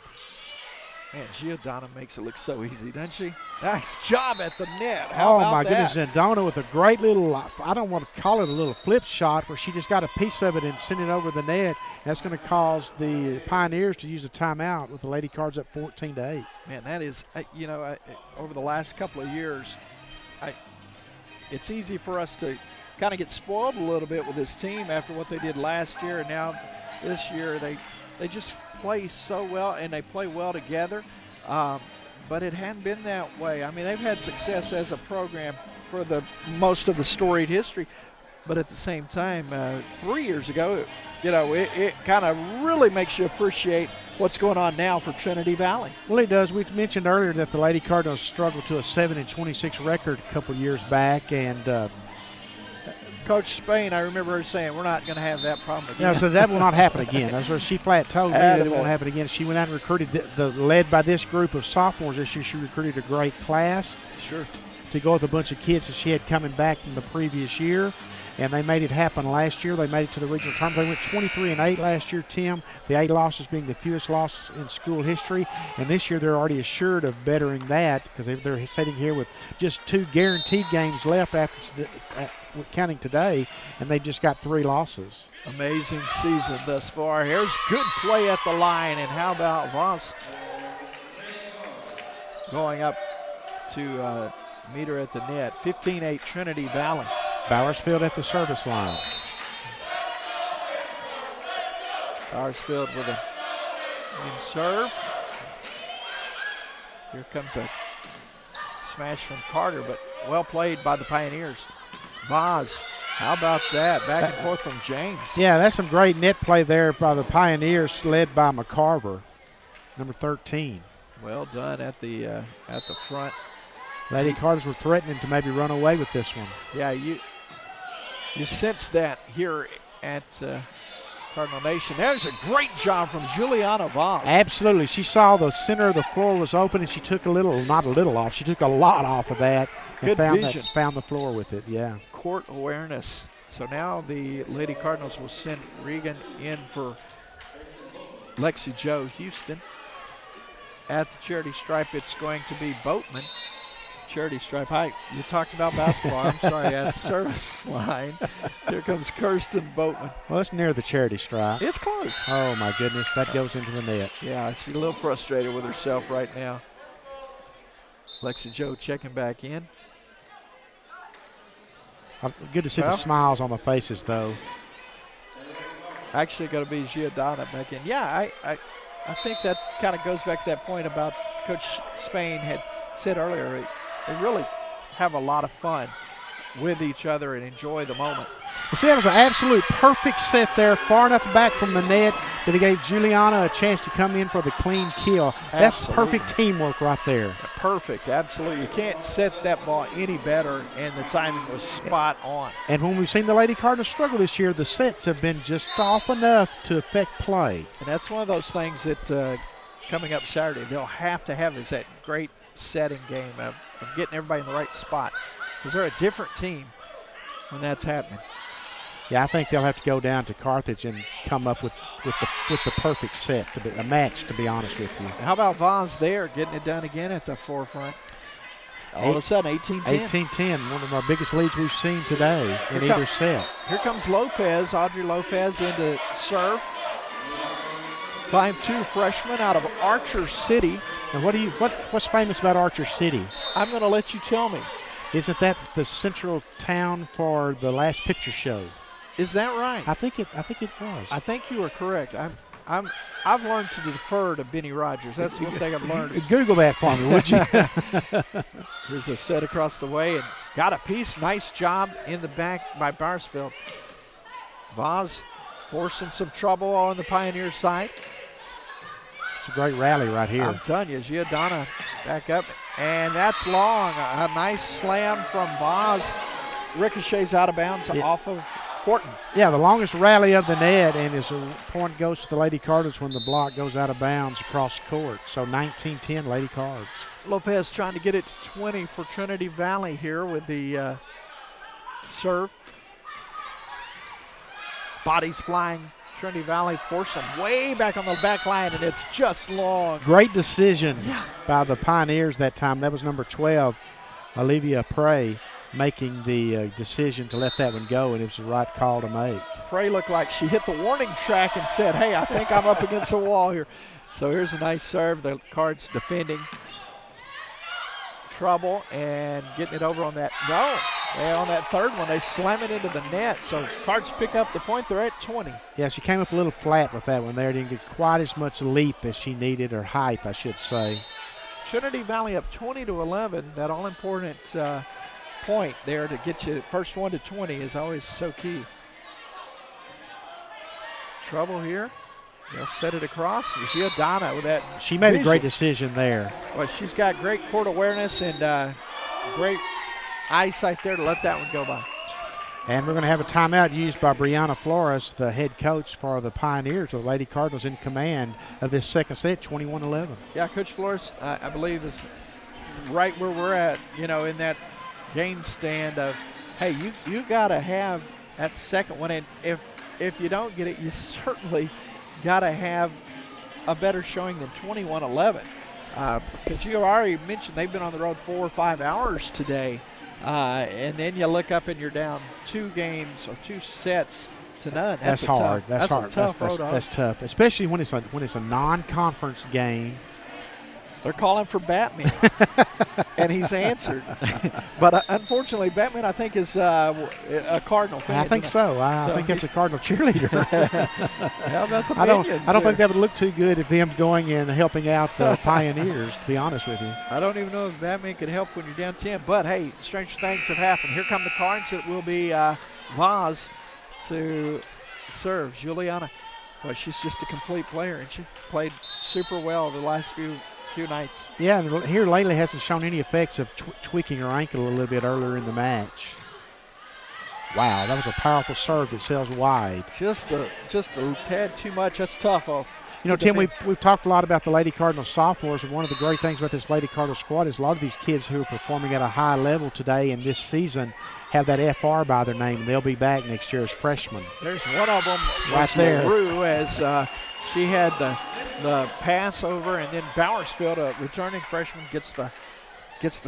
Man, Giordana makes it look so easy, doesn't she? Nice job at the net. Oh, my goodness. Zandona with a great little, I don't want to call it a little flip shot, where she just got a piece of it and sent it over the net. That's going to cause the Pioneers to use a timeout with the Lady Cards up 14-8. Man, that is, over the last couple of years, it's easy for us to kind of get spoiled a little bit with this team after what they did last year, and now this year they just play so well and they play well together, but it hadn't been that way. I mean, they've had success as a program for the most of the storied history, but at the same time, 3 years ago, it kind of really makes you appreciate what's going on now for Trinity Valley. Well, it does. We mentioned earlier that the Lady Cardinals struggled to a 7-26 record a couple years back, and Coach Spain, I remember her saying, we're not going to have that problem again. Yeah, so that will not happen again. That's what she flat told me, that it won't happen again. She went out and recruited, led by this group of sophomores this year. She recruited a great class. Sure. To go with a bunch of kids that she had coming back from the previous year. and they made it happen last year. They made it to the regional tournament. They went 23-8 last year, Tim. The 8 losses being the fewest losses in school history. And this year they're already assured of bettering that because they're sitting here with just 2 guaranteed games left after counting today, and they just got 3 losses. Amazing season thus far. Here's good play at the line, and how about Voss going up to meet her at the net. 15-8 Trinity Valley. Bowersfield at the service line. Bowersfield with a serve. Here comes a smash from Carter, but well played by the Pioneers. Vaz, how about that? Back and forth from James. Yeah, that's some great net play there by the Pioneers, led by McCarver, number 13. Well done at the front. Lady Cardinals were threatening to maybe run away with this one. Yeah, you sense that here at Cardinal Nation. There's a great job from Juliana Vaz. Absolutely. She saw the center of the floor was open, and she took not a little off. She took a lot off of that and Good vision. found the floor with it, yeah. Court awareness. So now the Lady Cardinals will send Regan in for Lexi Joe Houston. At the charity stripe, it's going to be Boatman. Charity stripe. Hi, you talked about basketball. I'm sorry, at the service line. Here comes Kirsten Boatman. Well, it's near the charity stripe. It's close. Oh, my goodness, that goes into the net. Yeah, she's a little frustrated with herself right now. Lexi Joe checking back in. Good to see the smiles on the faces, though. Actually going to be Giordana back in. Yeah, I think that kind of goes back to that point about Coach Spain had said earlier. They really have a lot of fun with each other and enjoy the moment. You see, that was an absolute perfect set there, far enough back from the net that it gave Juliana a chance to come in for the clean kill. That's perfect teamwork right there. Perfect, absolutely. You can't set that ball any better, and the timing was spot on. And when we've seen the Lady Cardinals struggle this year, the sets have been just off enough to affect play. And that's one of those things that coming up Saturday, they'll have to have is that great setting game of getting everybody in the right spot, because they're a different team when that's happening. Yeah, I think they'll have to go down to Carthage and come up with the perfect set, a match, to be honest with you. How about Vaz there, getting it done again at the forefront? All of a sudden, 18-10. 18-10, one of our biggest leads we've seen today in either set. Here comes Lopez, Audrey Lopez into serve. 5'2" freshman out of Archer City. And what's famous about Archer City? I'm going to let you tell me. Isn't that the central town for the Last Picture Show? Is that right? I think it was. I think you are correct. I've learned to defer to Benny Rogers. That's one thing I've learned. Google that for me, would you? Here's a set across the way and got a piece. Nice job in the back by Barsfield. Vaz forcing some trouble on the Pioneer side. It's a great rally right here. I'm telling you, Giordana back up, and that's long. A nice slam from Vaz. Ricochets out of bounds off of Wharton. Yeah, the longest rally of the net, and his point goes to the Lady Cardinals when the block goes out of bounds across court. So 19-10 Lady Cards. Lopez trying to get it to 20 for Trinity Valley here with the serve. Bodies flying. Trinity Valley forced them way back on the back line, and it's just long. Great decision by the Pioneers that time. That was number 12, Olivia Prey, making the decision to let that one go, and it was the right call to make. Prey looked like she hit the warning track and said, hey, I think I'm up against the wall here. So here's a nice serve. The Cards defending. Trouble and getting it over on that. No, on that third one, they slam it into the net. So Cards pick up the point. They're at 20. Yeah, she came up a little flat with that one there. Didn't get quite as much leap as she needed, or height, I should say. Trinity Valley up 20-11. That all-important point there to get you first one to 20 is always so key. Trouble here. They'll set it across. Giordana with that. She made a great decision there. Well, she's got great court awareness and great eyesight there to let that one go by. And we're going to have a timeout used by Brianna Flores, the head coach for the Pioneers. The Lady Cardinals in command of this second set, 21-11. Yeah, Coach Flores, I believe, is right where we're at, in that game stand of, hey, you got to have that second one. And if you don't get it, you certainly got to have a better showing than 21-11. Because you already mentioned they've been on the road 4 or 5 hours today. And then you look up and you're down 2 games or 2 sets to none. That's hard. That's hard. A tough road. That's tough, especially when it's a non-conference game. They're calling for Batman, and he's answered. But unfortunately, Batman, I think, is a Cardinal fan. I think so. I think that's a Cardinal cheerleader. How about the I don't Minions? think that would look too good if them going and helping out the Pioneers, to be honest with you. I don't even know if Batman could help when you're down 10. But, hey, stranger things have happened. Here come the Cards. It will be Vaz to serve. Juliana, well, she's just a complete player, and she played super well the last few nights. Yeah, and here lately hasn't shown any effects of tweaking her ankle a little bit earlier in the match. Wow, that was a powerful serve that sails wide. Just a tad too much. That's tough. You know, Tim, we've talked a lot about the Lady Cardinal sophomores, and one of the great things about this Lady Cardinal squad is a lot of these kids who are performing at a high level today and this season have that FR by their name, and they'll be back next year as freshmen. There's one of them right there. LaRue, as she had the pass over, and then Bowersfield, a returning freshman, gets the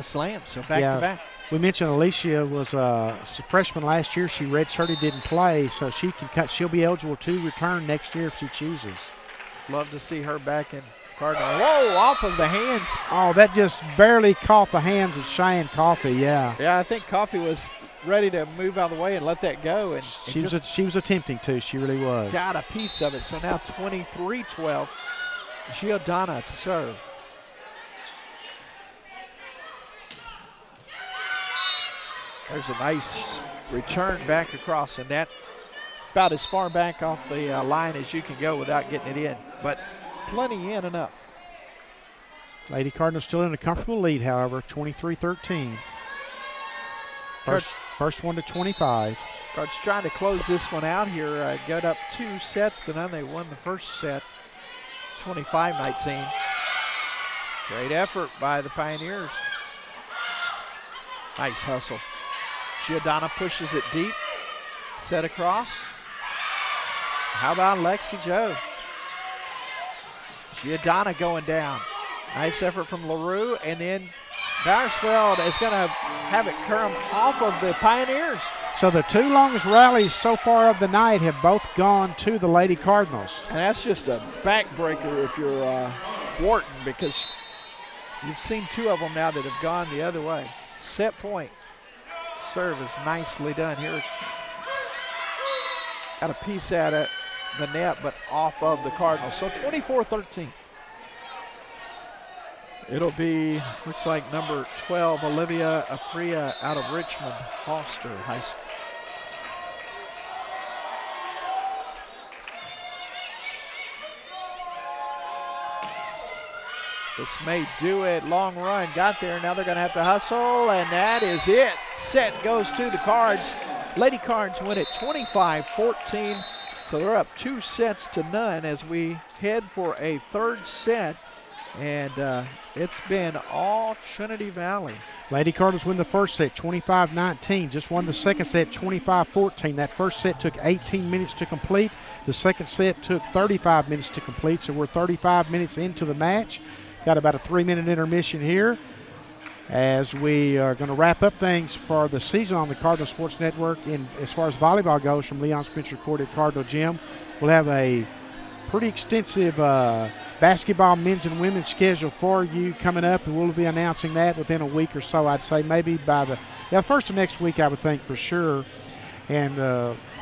slam. So back to back. We mentioned Alicia was a freshman last year. She redshirted, didn't play, so she'll be eligible to return next year if she chooses. Love to see her back in Cardinal. Whoa, off of the hands. Oh, that just barely caught the hands of Cheyenne Coffey, yeah. Yeah, I think Coffey was ready to move out of the way and let that go. And she was attempting to. She really was. Got a piece of it. So now 23-12. Giordana to serve. There's a nice return back across, and that about as far back off the line as you can go without getting it in. But plenty in and up. Lady Cardinals still in a comfortable lead, however, 23-13. First one to 25. Cards trying to close this one out here. Got up 2 sets to none. They won the first set, 25-19. Great effort by the Pioneers. Nice hustle. Giordana pushes it deep. Set across. How about Lexi Joe? Giordana going down. Nice effort from LaRue, and then Bowersfield is going to have it come off of the Pioneers. So the 2 longest rallies so far of the night have both gone to the Lady Cardinals. And that's just a backbreaker if you're Wharton, because you've seen 2 of them now that have gone the other way. Set point. Serve is nicely done here. Got a piece out of the net, but off of the Cardinals. So 24-13. It'll be, looks like number 12, Olivia Apria out of Richmond Foster High School. This may do it. Long run. Got there. Now they're going to have to hustle, and that is it. Set goes to the Cards. Lady Cards win it 25-14. So they're up 2 sets to none as we head for a 3rd set. And it's been all Trinity Valley. Lady Cardinals win the first set 25-19. Just won the second set 25-14. That first set took 18 minutes to complete. The second set took 35 minutes to complete. So we're 35 minutes into the match. Got about a 3-minute intermission here as we are going to wrap up things for the season on the Cardinal Sports Network. And as far as volleyball goes from Leon Spencer Court at Cardinal Gym, we'll have a pretty extensive basketball men's and women's schedule for you coming up, and we'll be announcing that within a week or so. I'd say maybe by the first of next week, I would think for sure. And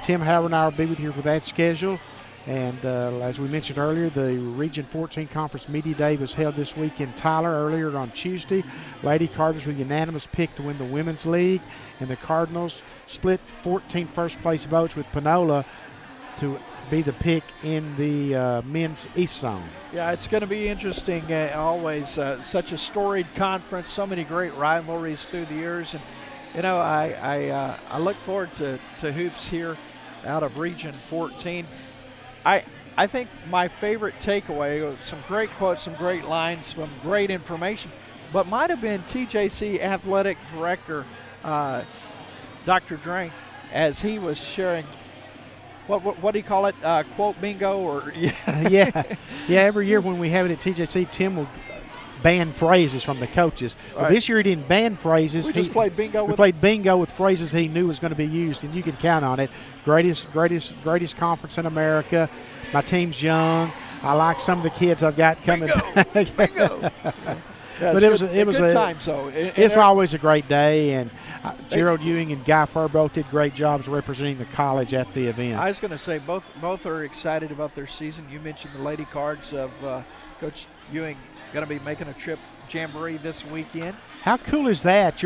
Tim Howard and I will be with you for that schedule. And as we mentioned earlier, the Region 14 Conference Media Day was held this week in Tyler earlier on Tuesday. Lady Cardinals were unanimous pick to win the Women's League, and the Cardinals split 14 first-place votes with Panola to be the pick in the men's East Zone. Yeah, it's going to be interesting. Always such a storied conference, so many great rivalries through the years. And, you know, I look forward to hoops here out of Region 14. I think my favorite takeaway, some great quotes, some great lines, some great information, but might have been TJC Athletic Director Dr. Drank as he was sharing, what do you call it? Quote bingo or yeah. Every year when we have it at TJC, Tim will ban phrases from the coaches. But Right. this year he didn't ban phrases. We just played bingo We with played bingo with phrases he knew was going to be used, and you can count on it. Greatest conference in America. My team's young. I like some of the kids I've got coming. bingo. Yeah, But it was good a time. So it's always a great day, and Gerald Ewing and Guy Furbo did great jobs representing the college at the event. I was going to say both are excited about their season. You mentioned the Lady Cards of Coach Ewing going to be making a trip jamboree this weekend. How cool is that?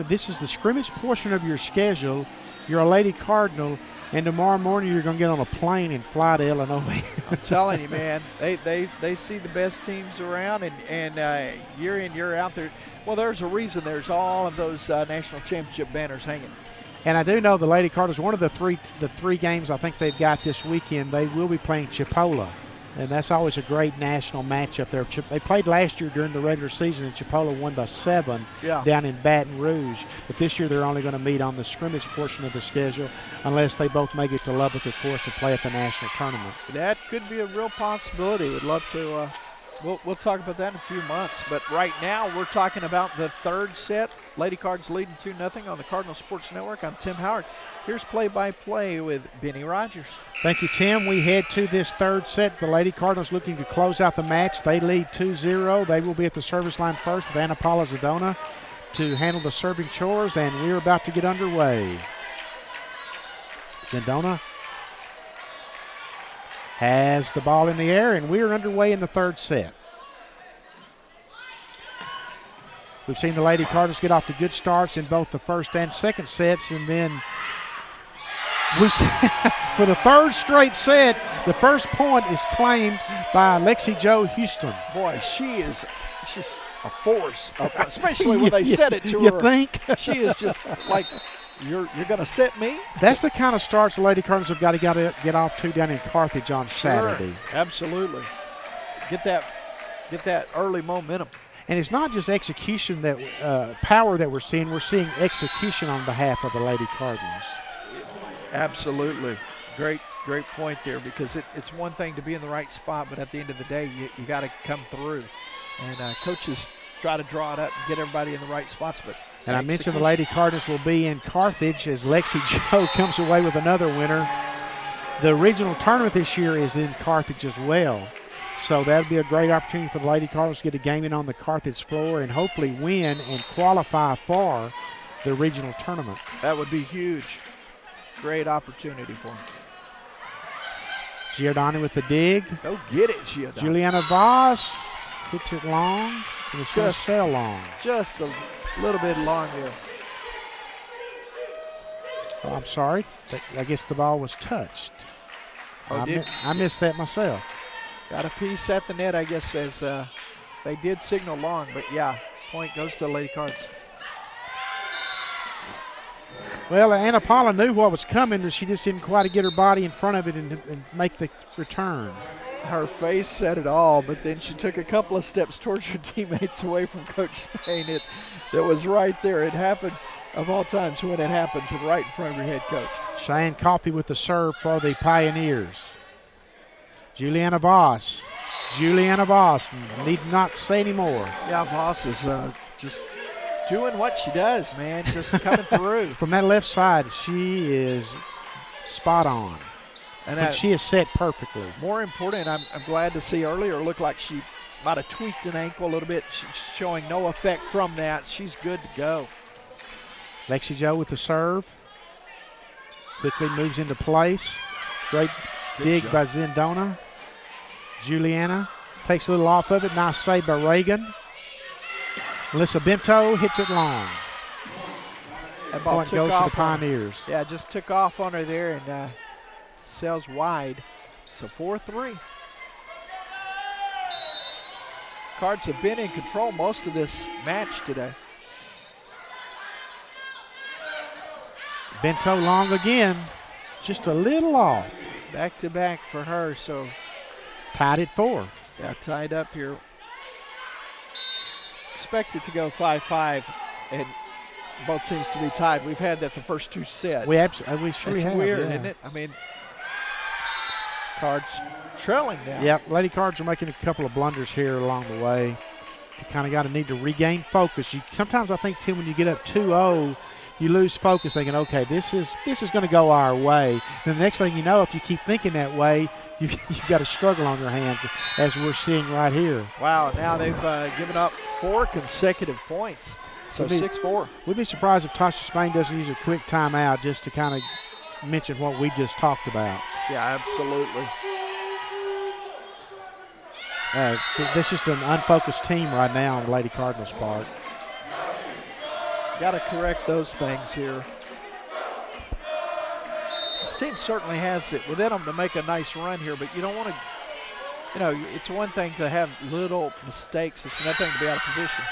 This is the scrimmage portion of your schedule. You're a Lady Cardinal, and tomorrow morning you're going to get on a plane and fly to Illinois. I'm telling you, man, they see the best teams around, and year in, year out there. Well, there's a reason there's all of those national championship banners hanging. And I do know the Lady Cardinals, one of the three games I think they've got this weekend, they will be playing Chipola. And that's always a great national matchup there. They played last year during the regular season, and Chipola won by 7 down in Baton Rouge. But this year they're only going to meet on the scrimmage portion of the schedule unless they both make it to Lubbock, of course, to play at the national tournament. That could be a real possibility. We'd love to. We'll talk about that in a few months. But right now we're talking about the third set. Lady Cards leading 2-0 on the Cardinal Sports Network. I'm Tim Howard. Here's play-by-play with Benny Rogers. Thank you, Tim. We head to this third set. The Lady Cardinals looking to close out the match. They lead 2-0. They will be at the service line first with Anna Paula Zadona to handle the serving chores, and we're about to get underway. Zadona has the ball in the air, and we're underway in the third set. We've seen the Lady Cardinals get off to good starts in both the first and second sets, and then for the third straight set, the first point is claimed by Lexi Jo Houston. Boy, she's a force, especially when they set it to her. You think? She is just like, you're going to set me? That's the kind of starts the Lady Cardinals have got to get off to down in Carthage on Saturday. Sure, absolutely. Get that early momentum. And it's not just execution power that we're seeing. We're seeing execution on behalf of the Lady Cardinals. Absolutely. Great point there, because it's one thing to be in the right spot, but at the end of the day, you got to come through. And coaches try to draw it up and get everybody in the right spots. And I mentioned the Lady Cardinals will be in Carthage as Lexi Jo comes away with another winner. The regional tournament this year is in Carthage as well. So that'll be a great opportunity for the Lady Cardinals to get a game in on the Carthage floor and hopefully win and qualify for the regional tournament. That would be huge. Great opportunity for them. Giordani with the dig. Go get it, Giordani. Juliana Voss hits it long, and it's going to sail long. Just a little bit long here. Oh, I'm sorry. I guess the ball was touched. Oh, I missed that myself. Got a piece at the net, I guess, as they did signal long. But, yeah, point goes to the Lady Cards. Well, Anna Paula knew what was coming, but she just didn't quite get her body in front of it and make the return. Her face said it all, but then she took a couple of steps towards her teammates away from Coach Spain. It was right there. It happened of all times when it happens, right in front of your head coach. Cheyenne Coffey with the serve for the Pioneers. Juliana Voss. Need not say any more. Yeah, Voss is just doing what she does, man, just coming through. From that left side, she is spot on. And she is set perfectly. More important, I'm glad to see earlier looked like she might have tweaked an ankle a little bit, showing no effect from that. She's good to go. Lexi Jo with the serve. Quickly moves into place. Great dig by Zindona. Juliana takes a little off of it. Nice save by Reagan. Melissa Bento hits it long. That ball point goes to the Pioneers. Yeah, just took off on her there and sails wide. So 4-3. Cards have been in control most of this match today. Bento long again. Just a little off. Back to back for her, so. Tied at 4. Yeah, tied up here. Expected to go 5-5, and both teams to be tied. We've had that the first 2 sets. We surely have. It's weird, yeah. isn't it? I mean, Cards trailing now. Yep, Lady Cards are making a couple of blunders here along the way. You kind of got to need to regain focus. Sometimes I think, Tim, when you get up 2-0, you lose focus thinking, okay, this is going to go our way. Then the next thing you know, if you keep thinking that way, you've got a struggle on your hands, as we're seeing right here. Wow, now they've given up 4 consecutive points. So 6-4. We'd be surprised if Tasha Spain doesn't use a quick timeout just to kind of mention what we just talked about. Yeah, absolutely. This is just an unfocused team right now on the Lady Cardinals' part. Got to correct those things here. This team certainly has it within them to make a nice run here, but you don't want to, it's one thing to have little mistakes. It's another thing to be out of position.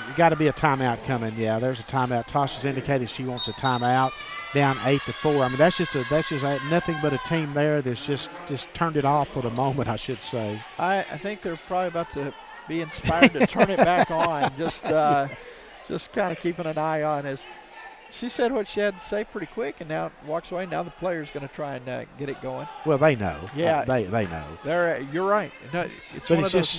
You got to be a timeout coming. Yeah, there's a timeout. Tasha's indicated she wants a timeout. Down 8-4. I mean, that's just nothing but a team there that's just turned it off for the moment, I should say. I think they're probably about to be inspired to turn it back on. Just kind of keeping an eye on as she said what she had to say pretty quick, and now walks away. Now the player's going to try and get it going. Well, they know. Yeah, they know. You're right. No, it's just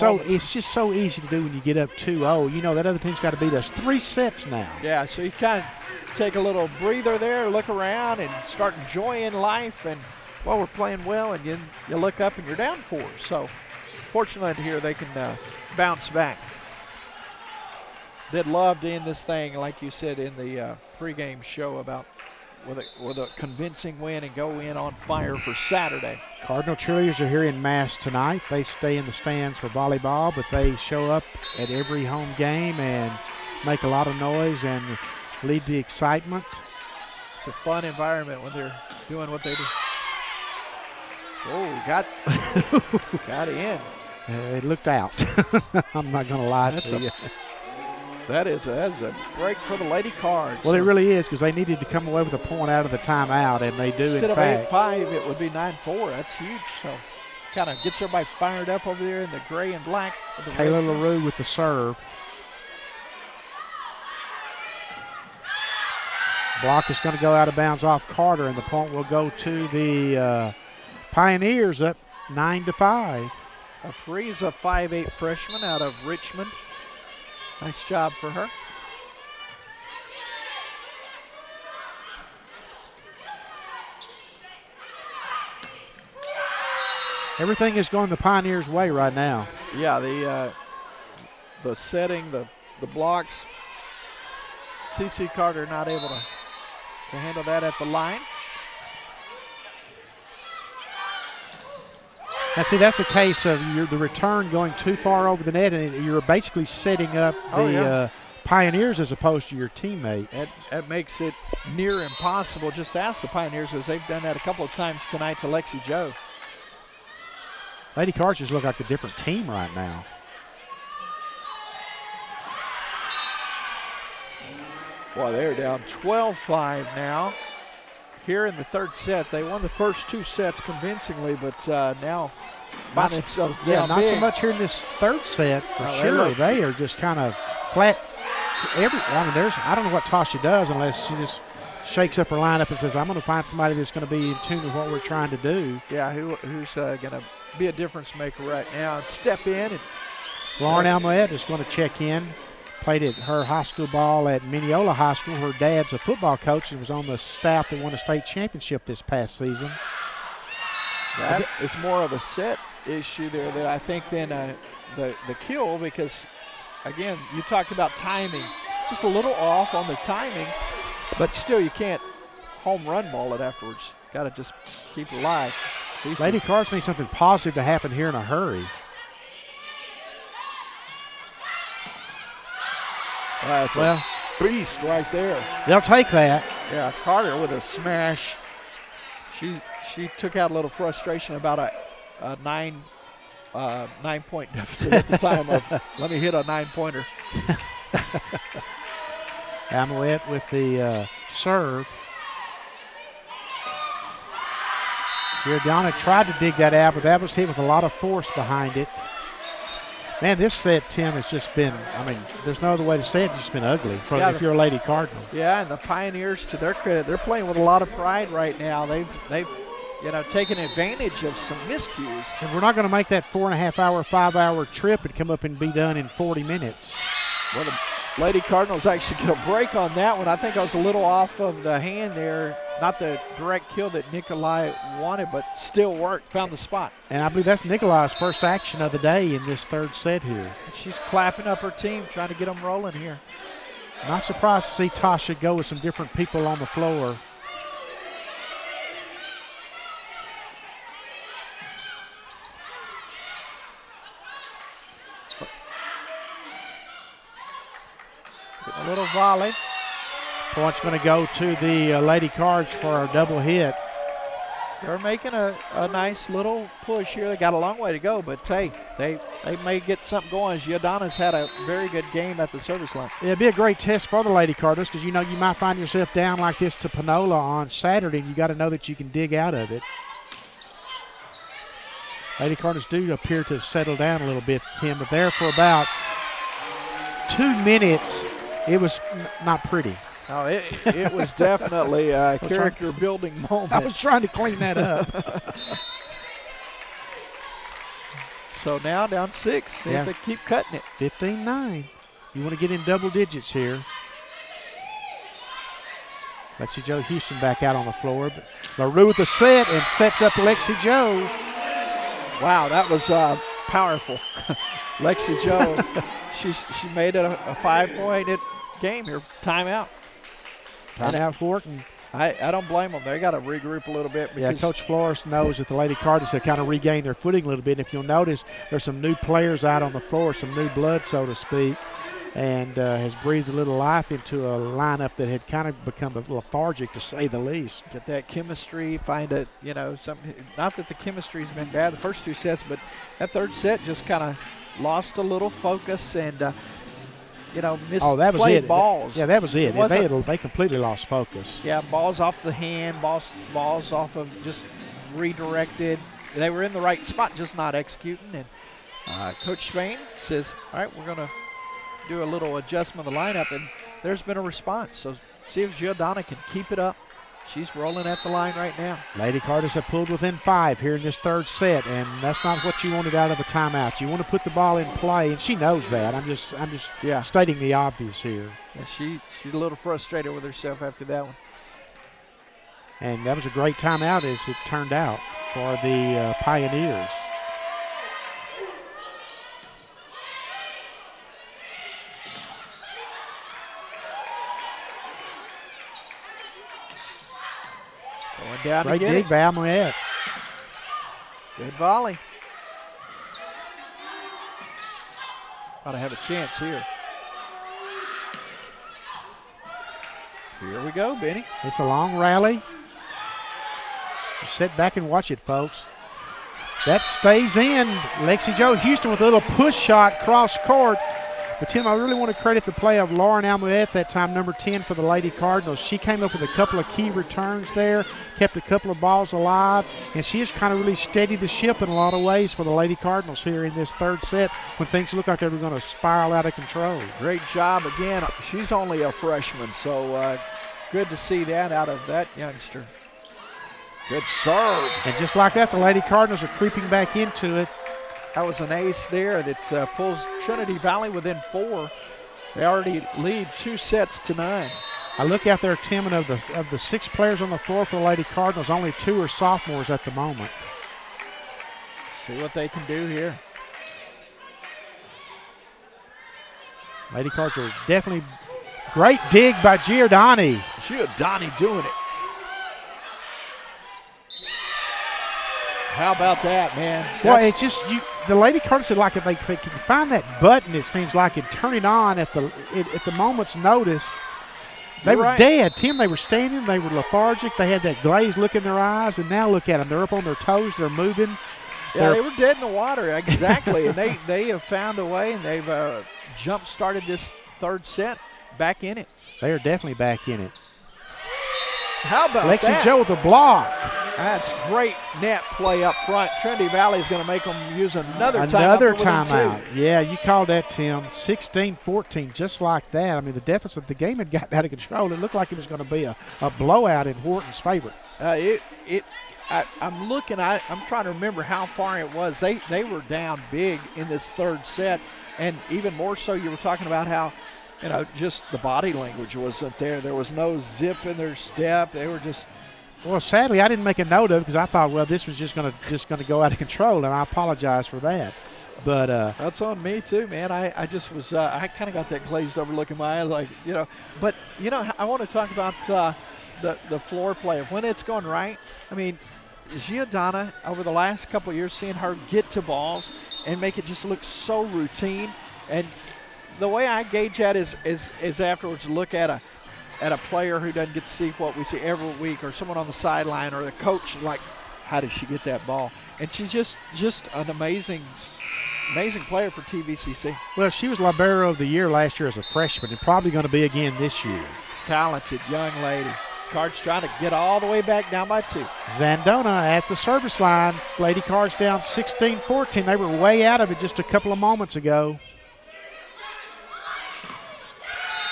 so easy to do when you get up 2-0. You know that other team's got to beat us 3 sets now. Yeah, so you kind of take a little breather there, look around, and start enjoying life. And we're playing well, and you look up and you're down 4. So fortunately here they can bounce back. They'd love to end this thing, like you said in the pregame show, about with a convincing win and go in on fire for Saturday. Cardinal cheerleaders are here in mass tonight. They stay in the stands for volleyball, but they show up at every home game and make a lot of noise and lead the excitement. It's a fun environment when they're doing what they do. Oh, got in. It looked out. I'm not going to lie to you. That is a break for the Lady Cards. Well, it really is, because they needed to come away with a point out of the timeout, and they do. Instead in fact. of 8-5, it would be 9-4. That's huge. So kind of gets everybody fired up over there in the gray and black. Kayla LaRue with the serve. Block is going to go out of bounds off Carter, and the point will go to the Pioneers, up 9-5. Aprisa, 5'8" freshman out of Richmond. Nice job for her. Everything is going the Pioneers' way right now. Yeah, the setting, the blocks. CC Carter not able to handle that at the line. Now, see, that's a case of the return going too far over the net, and you're basically setting up the Pioneers as opposed to your teammate. That makes it near impossible. Just ask the Pioneers, as they've done that a couple of times tonight to Lexi Joe. Lady Cards just look like a different team right now. Boy, they're down 12-5 now. Here in the third set, they won the first 2 sets convincingly, but now find themselves down not big. so much here in this third set for sure. They are just kind of flat. I don't know what Tasha does unless she just shakes up her lineup and says, "I'm going to find somebody that's going to be in tune with what we're trying to do." Yeah, who's going to be a difference maker right now and step in. And Lauren Almoet is going to check in. Played at her high school ball at Mineola High School. Her dad's a football coach and was on the staff that won a state championship this past season. That is more of a set issue there that I think than the kill, because, again, you talked about timing. Just a little off on the timing, but still you can't home run ball it afterwards. Got to just keep it alive. Lady Cards need something positive to happen here in a hurry. That's a beast right there. They'll take that. Yeah, Carter with a smash. She took out a little frustration about a 9-point deficit at the time of let me hit a 9-pointer. Amoet with the serve. Giordano tried to dig that out, but that was hit with a lot of force behind it. Man, this set, Tim, has just been, I mean, there's no other way to say it, it's just been ugly if you're a Lady Cardinal. Yeah, and the Pioneers, to their credit, they're playing with a lot of pride right now. They've taken advantage of some miscues. And we're not going to make that 4.5-hour, 5-hour trip and come up and be done in 40 minutes. Well, the Lady Cardinals actually get a break on that one. I think I was a little off of the hand there. Not the direct kill that Nikolai wanted, but still worked, found the spot. And I believe that's Nikolai's first action of the day in this third set here. She's clapping up her team, trying to get them rolling here. Not surprised to see Tasha go with some different people on the floor. A little volley. Point's going to go to the Lady Cards for a double hit. They're making a nice little push here. They got a long way to go, but hey, they may get something going. Giordano's had a very good game at the service line. It'd be a great test for the Lady Cardinals because you might find yourself down like this to Panola on Saturday, and you got to know that you can dig out of it. Lady Cardinals do appear to have settled down a little bit, Tim, but there for about 2 minutes, it was not pretty. Oh, it was definitely a character-building moment. I was trying to clean that up. So now down 6. See if they keep cutting it. 15-9. You want to get in double digits here. Lexi Joe Houston back out on the floor. LaRue with the set and sets up Lexi Joe. Wow, that was powerful. Lexi Joe, she made it a 5-point game here. Timeout. Timeout Wharton. I don't blame them. They got to regroup a little bit. Yeah, Coach Flores knows that the Lady Cardinals have kind of regained their footing a little bit. And if you'll notice, there's some new players out on the floor, some new blood, so to speak, and has breathed a little life into a lineup that had kind of become lethargic, to say the least. Get that chemistry, find it, something. Not that the chemistry's been bad the first 2 sets, but that third set just kind of lost a little focus and misplayed balls. Yeah, that was it. They completely lost focus. Yeah, balls off the hand, balls off of just redirected. They were in the right spot, just not executing. And Coach Spain says, all right, we're going to do a little adjustment of the lineup, and there's been a response. So see if Giordano can keep it up. She's rolling at the line right now. Lady Cardinals have pulled within 5 here in this third set, and that's not what you wanted out of a timeout. You want to put the ball in play, and she knows that. I'm just stating the obvious here. Yeah, she's a little frustrated with herself after that one. And that was a great timeout, as it turned out, for the Pioneers. Going down great to get dig it. by Almoyet. Good volley. Ought to have a chance here. Here we go, Benny. It's a long rally. Just sit back and watch it, folks. That stays in. Lexi Joe Houston with a little push shot cross court. But, Tim, I really want to credit the play of Lauren Almoyet that time, number 10 for the Lady Cardinals. She came up with a couple of key returns there, kept a couple of balls alive, and she has kind of really steadied the ship in a lot of ways for the Lady Cardinals here in this third set when things look like they were going to spiral out of control. Great job again. She's only a freshman, so good to see that out of that youngster. Good serve. And just like that, the Lady Cardinals are creeping back into it. That was an ace there that pulls Trinity Valley within 4. They already lead 2 sets to 9. I look out there, Tim, and of the 6 players on the floor for the Lady Cardinals, only 2 are sophomores at the moment. See what they can do here. Lady Cardinals are definitely great dig by Giordani. Giordani doing it. How about that, man? Well, it's just the Lady Cardinals said, like, if they can find that button, it seems like, and turn it on at the moment's notice. They were dead, Tim. They were standing. They were lethargic. They had that glazed look in their eyes, and now look at them. They're up on their toes. They're moving. Yeah, they were dead in the water, exactly. And they have found a way, and they've jump-started this third set back in it. They are definitely back in it. How about that? Lexi Joe with a block. That's great net play up front. Trinity Valley is going to make them use another timeout. Yeah, you called that, Tim. 16-14, just like that. I mean, the deficit, the game had gotten out of control. It looked like it was going to be a blowout in Wharton's favor. I'm looking. I'm trying to remember how far it was. They were down big in this third set, and even more so, you were talking about how, just the body language wasn't there. There was no zip in their step. They were just. Well, sadly, I didn't make a note of it because I thought, well, this was just going to go out of control, and I apologize for that. But that's on me too, man. I just was I kind of got that glazed over look in my eye, like But I want to talk about the floor play when it's going right. I mean, Giordana over the last couple of years, seeing her get to balls and make it just look so routine. And the way I gauge that is afterwards look at a player who doesn't get to see what we see every week, or someone on the sideline, or the coach, like, how did she get that ball? And she's just an amazing player for TVCC. Well, she was Libero of the Year last year as a freshman, and probably going to be again this year. Talented young lady. Cards trying to get all the way back down by 2. Zandona at the service line. Lady Cards down 16-14. They were way out of it just a couple of moments ago.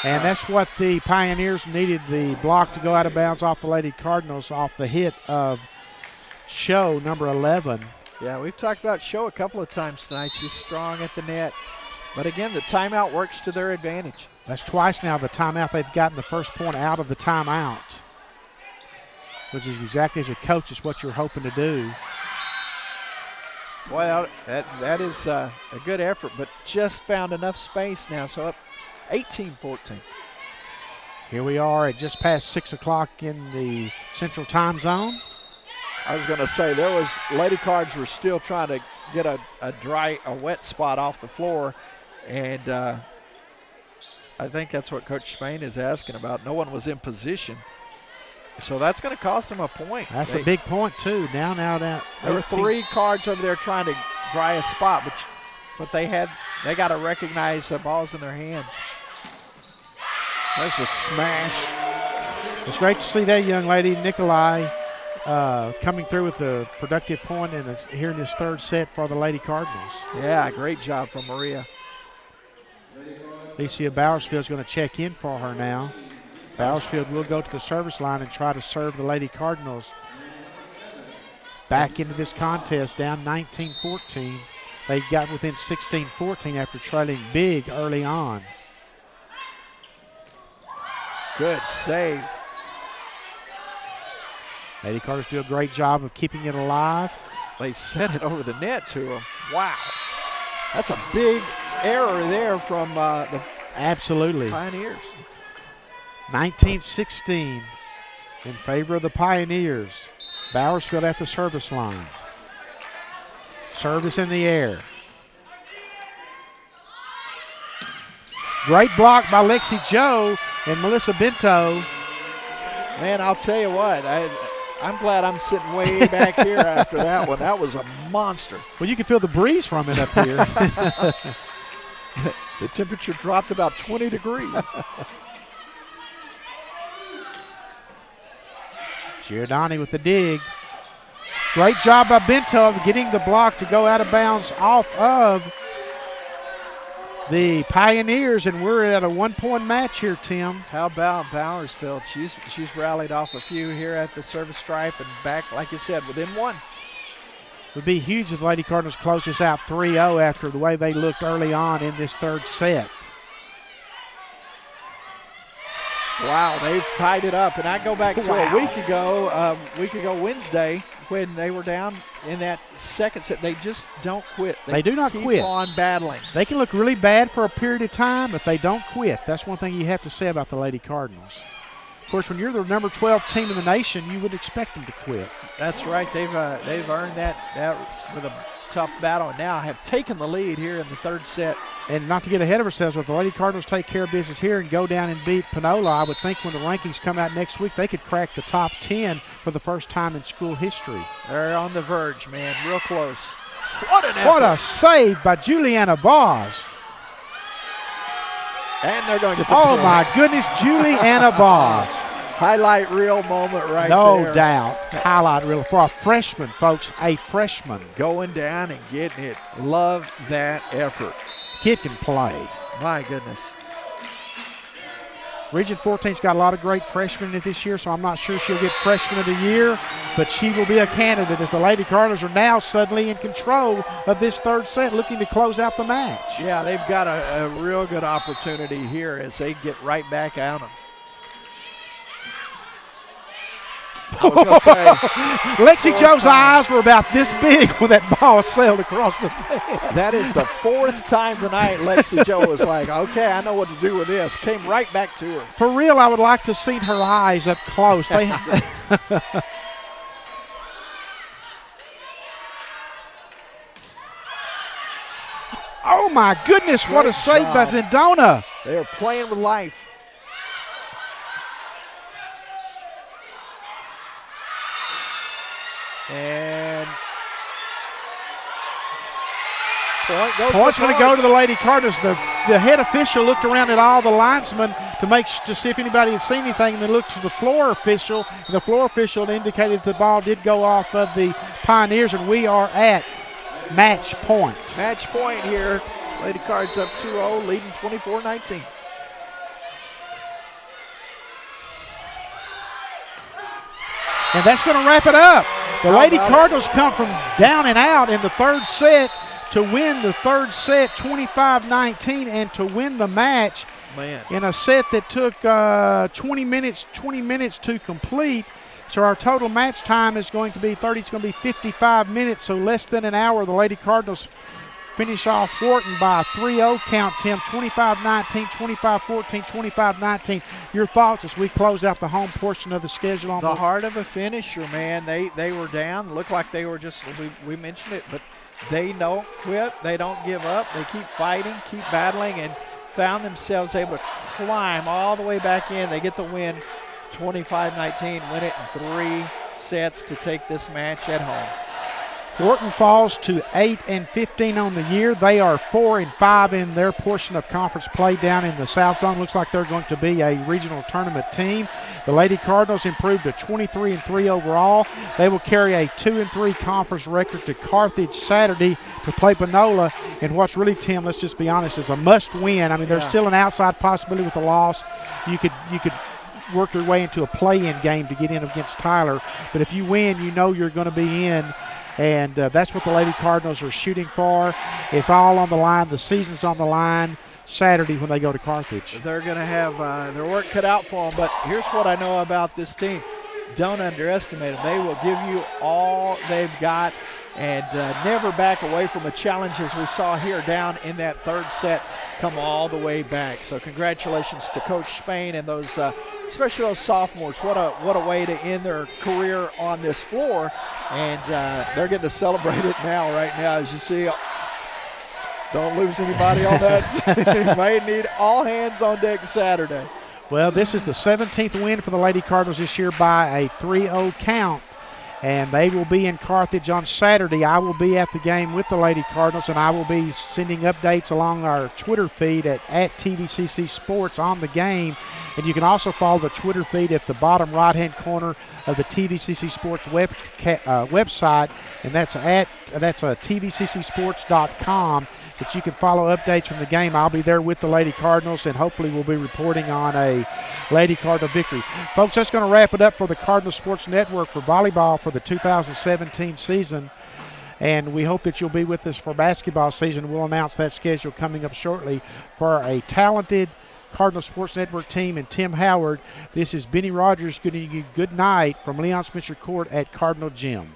And that's what the Pioneers needed, the block to go out of bounds off the Lady Cardinals off the hit of Show, number 11. Yeah, we've talked about Show a couple of times tonight. She's strong at the net. But again, the timeout works to their advantage. That's twice now the timeout. They've gotten the first point out of the timeout, which is exactly as a coach is what you're hoping to do. Well, that is a good effort, but just found enough space now. So up 18-14. Here we are at just past 6 o'clock in the Central Time Zone. I was going to say Lady Cards were still trying to get a wet spot off the floor, and I think that's what Coach Spain is asking about. No one was in position, so that's going to cost them a point. That's a big point too. Now. There were 3 Cards over there trying to dry a spot, but they got to recognize the balls in their hands. There's a smash. It's great to see that young lady, Nikolai, coming through with a productive point here in this third set for the Lady Cardinals. Yeah, great job from Maria. Alicia Bowersfield is going to check in for her now. Bowersfield will go to the service line and try to serve the Lady Cardinals back into this contest, down 19-14. They got within 16-14 after trailing big early on. Good save. Lady Cardinals do a great job of keeping it alive. They set it over the net to them. Wow. That's a big error there from the Absolutely. Pioneers. 19-16 in favor of the Pioneers. Bowersfield at the service line. Service in the air. Great block by Lexi Joe and Melissa Bento. Man, I'll tell you what, I'm glad I'm sitting way back here after that one. That was a monster. Well, you can feel the breeze from it up here. The temperature dropped about 20 degrees. Giordani with the dig. Great job by Bento of getting the block to go out of bounds off of the Pioneers, and we're at a 1-point match here, Tim. How about Bowersfield? She's rallied off a few here at the service stripe and back, like you said, within 1. It would be huge if Lady Cardinals close this out 3-0 after the way they looked early on in this third set. Wow, they've tied it up. And I go back to a week ago Wednesday, when they were down in that second set. They just don't quit. They do not quit. Keep on battling. They can look really bad for a period of time, but they don't quit. That's one thing you have to say about the Lady Cardinals. Of course, when you're the number 12 team in the nation, you would expect them to quit. That's right. They've earned that with a tough battle, and now have taken the lead here in the third set. And not to get ahead of ourselves, but the Lady Cardinals take care of business here and go down and beat Panola. I would think when the rankings come out next week, they could crack the top 10 for the first time in school history. They're on the verge, man, real close. What an effort. What a save by Juliana Voss. And they're going to get the Oh, point. my goodness, Juliana Voss. Highlight reel moment right No there. doubt. Highlight reel for a freshman, folks. A freshman. Going down and getting it. Love that effort. Kid can play. My goodness. Region 14's got a lot of great freshmen in it this year, so I'm not sure she'll get freshman of the year, but she will be a candidate as the Lady Cardinals are now suddenly in control of this third set, looking to close out the match. Yeah, they've got a real good opportunity here as they get right back at them. I was going to say, Lexi Joe's eyes were about this big when that ball sailed across the bed. that is the 4th time tonight Lexi Joe was like, okay, I know what to do with this. Came right back to her. For real, I would like to see her eyes up close. They, oh my goodness, what a Great save by job. Zendona. They are playing with life. And Point's going to go to the Lady Cardinals. The head official looked around at all the linesmen to see if anybody had seen anything, and then looked to the floor official. And the floor official indicated that the ball did go off of the Pioneers, and we are at match point. Match point here. Lady Cards up 2-0, leading 24-19. And that's going to wrap it up. The How Lady about Cardinals come from down and out in the third set to win the third set 25-19 and to win the match Man. in a set that took 20 minutes to complete. So our total match time is going to be 30. It's going to be 55 minutes, so less than an hour. The Lady Cardinals finish off Wharton by a 3-0 count, Tim. 25-19, 25-14, 25-19. Your thoughts as we close out the home portion of the schedule on The heart of a finisher, man. They were down. Looked like they were just, we mentioned it, but they don't quit. They don't give up. They keep fighting, keep battling, and found themselves able to climb all the way back in. They get the win 25-19, win it in 3 sets to take this match at home. Wharton falls to 8-15 on the year. They are 4-5 in their portion of conference play down in the South Zone. Looks like they're going to be a regional tournament team. The Lady Cardinals improved to 23-3 overall. They will carry a 2-3 conference record to Carthage Saturday to play Panola. And what's really, Tim, let's just be honest, is a must-win. I mean, there's still an outside possibility with a loss. You could work your way into a play-in game to get in against Tyler. But if you win, you know you're going to be in. And that's what the Lady Cardinals are shooting for. It's all on the line. The season's on the line Saturday when they go to Carthage. They're going to have their work cut out for them. But here's what I know about this team. Don't underestimate them. They will give you all they've got and never back away from a challenge, as we saw here down in that third set, come all the way back. So congratulations to Coach Spain and those, especially those sophomores. What a way to end their career on this floor. And they're getting to celebrate it right now, as you see. Don't lose anybody on that. You may need all hands on deck Saturday. Well, this is the 17th win for the Lady Cardinals this year by a 3-0 count, and they will be in Carthage on Saturday. I will be at the game with the Lady Cardinals, and I will be sending updates along our Twitter feed at TVCC Sports on the game. And you can also follow the Twitter feed at the bottom right-hand corner of the TVCC Sports website, and that's tvccsports.com. That you can follow updates from the game. I'll be there with the Lady Cardinals, and hopefully we'll be reporting on a Lady Cardinal victory. Folks, that's going to wrap it up for the Cardinal Sports Network for volleyball for the 2017 season. And we hope that you'll be with us for basketball season. We'll announce that schedule coming up shortly for a talented Cardinal Sports Network team and Tim Howard. This is Benny Rogers giving you good night from Leon Spencer Court at Cardinal Gym.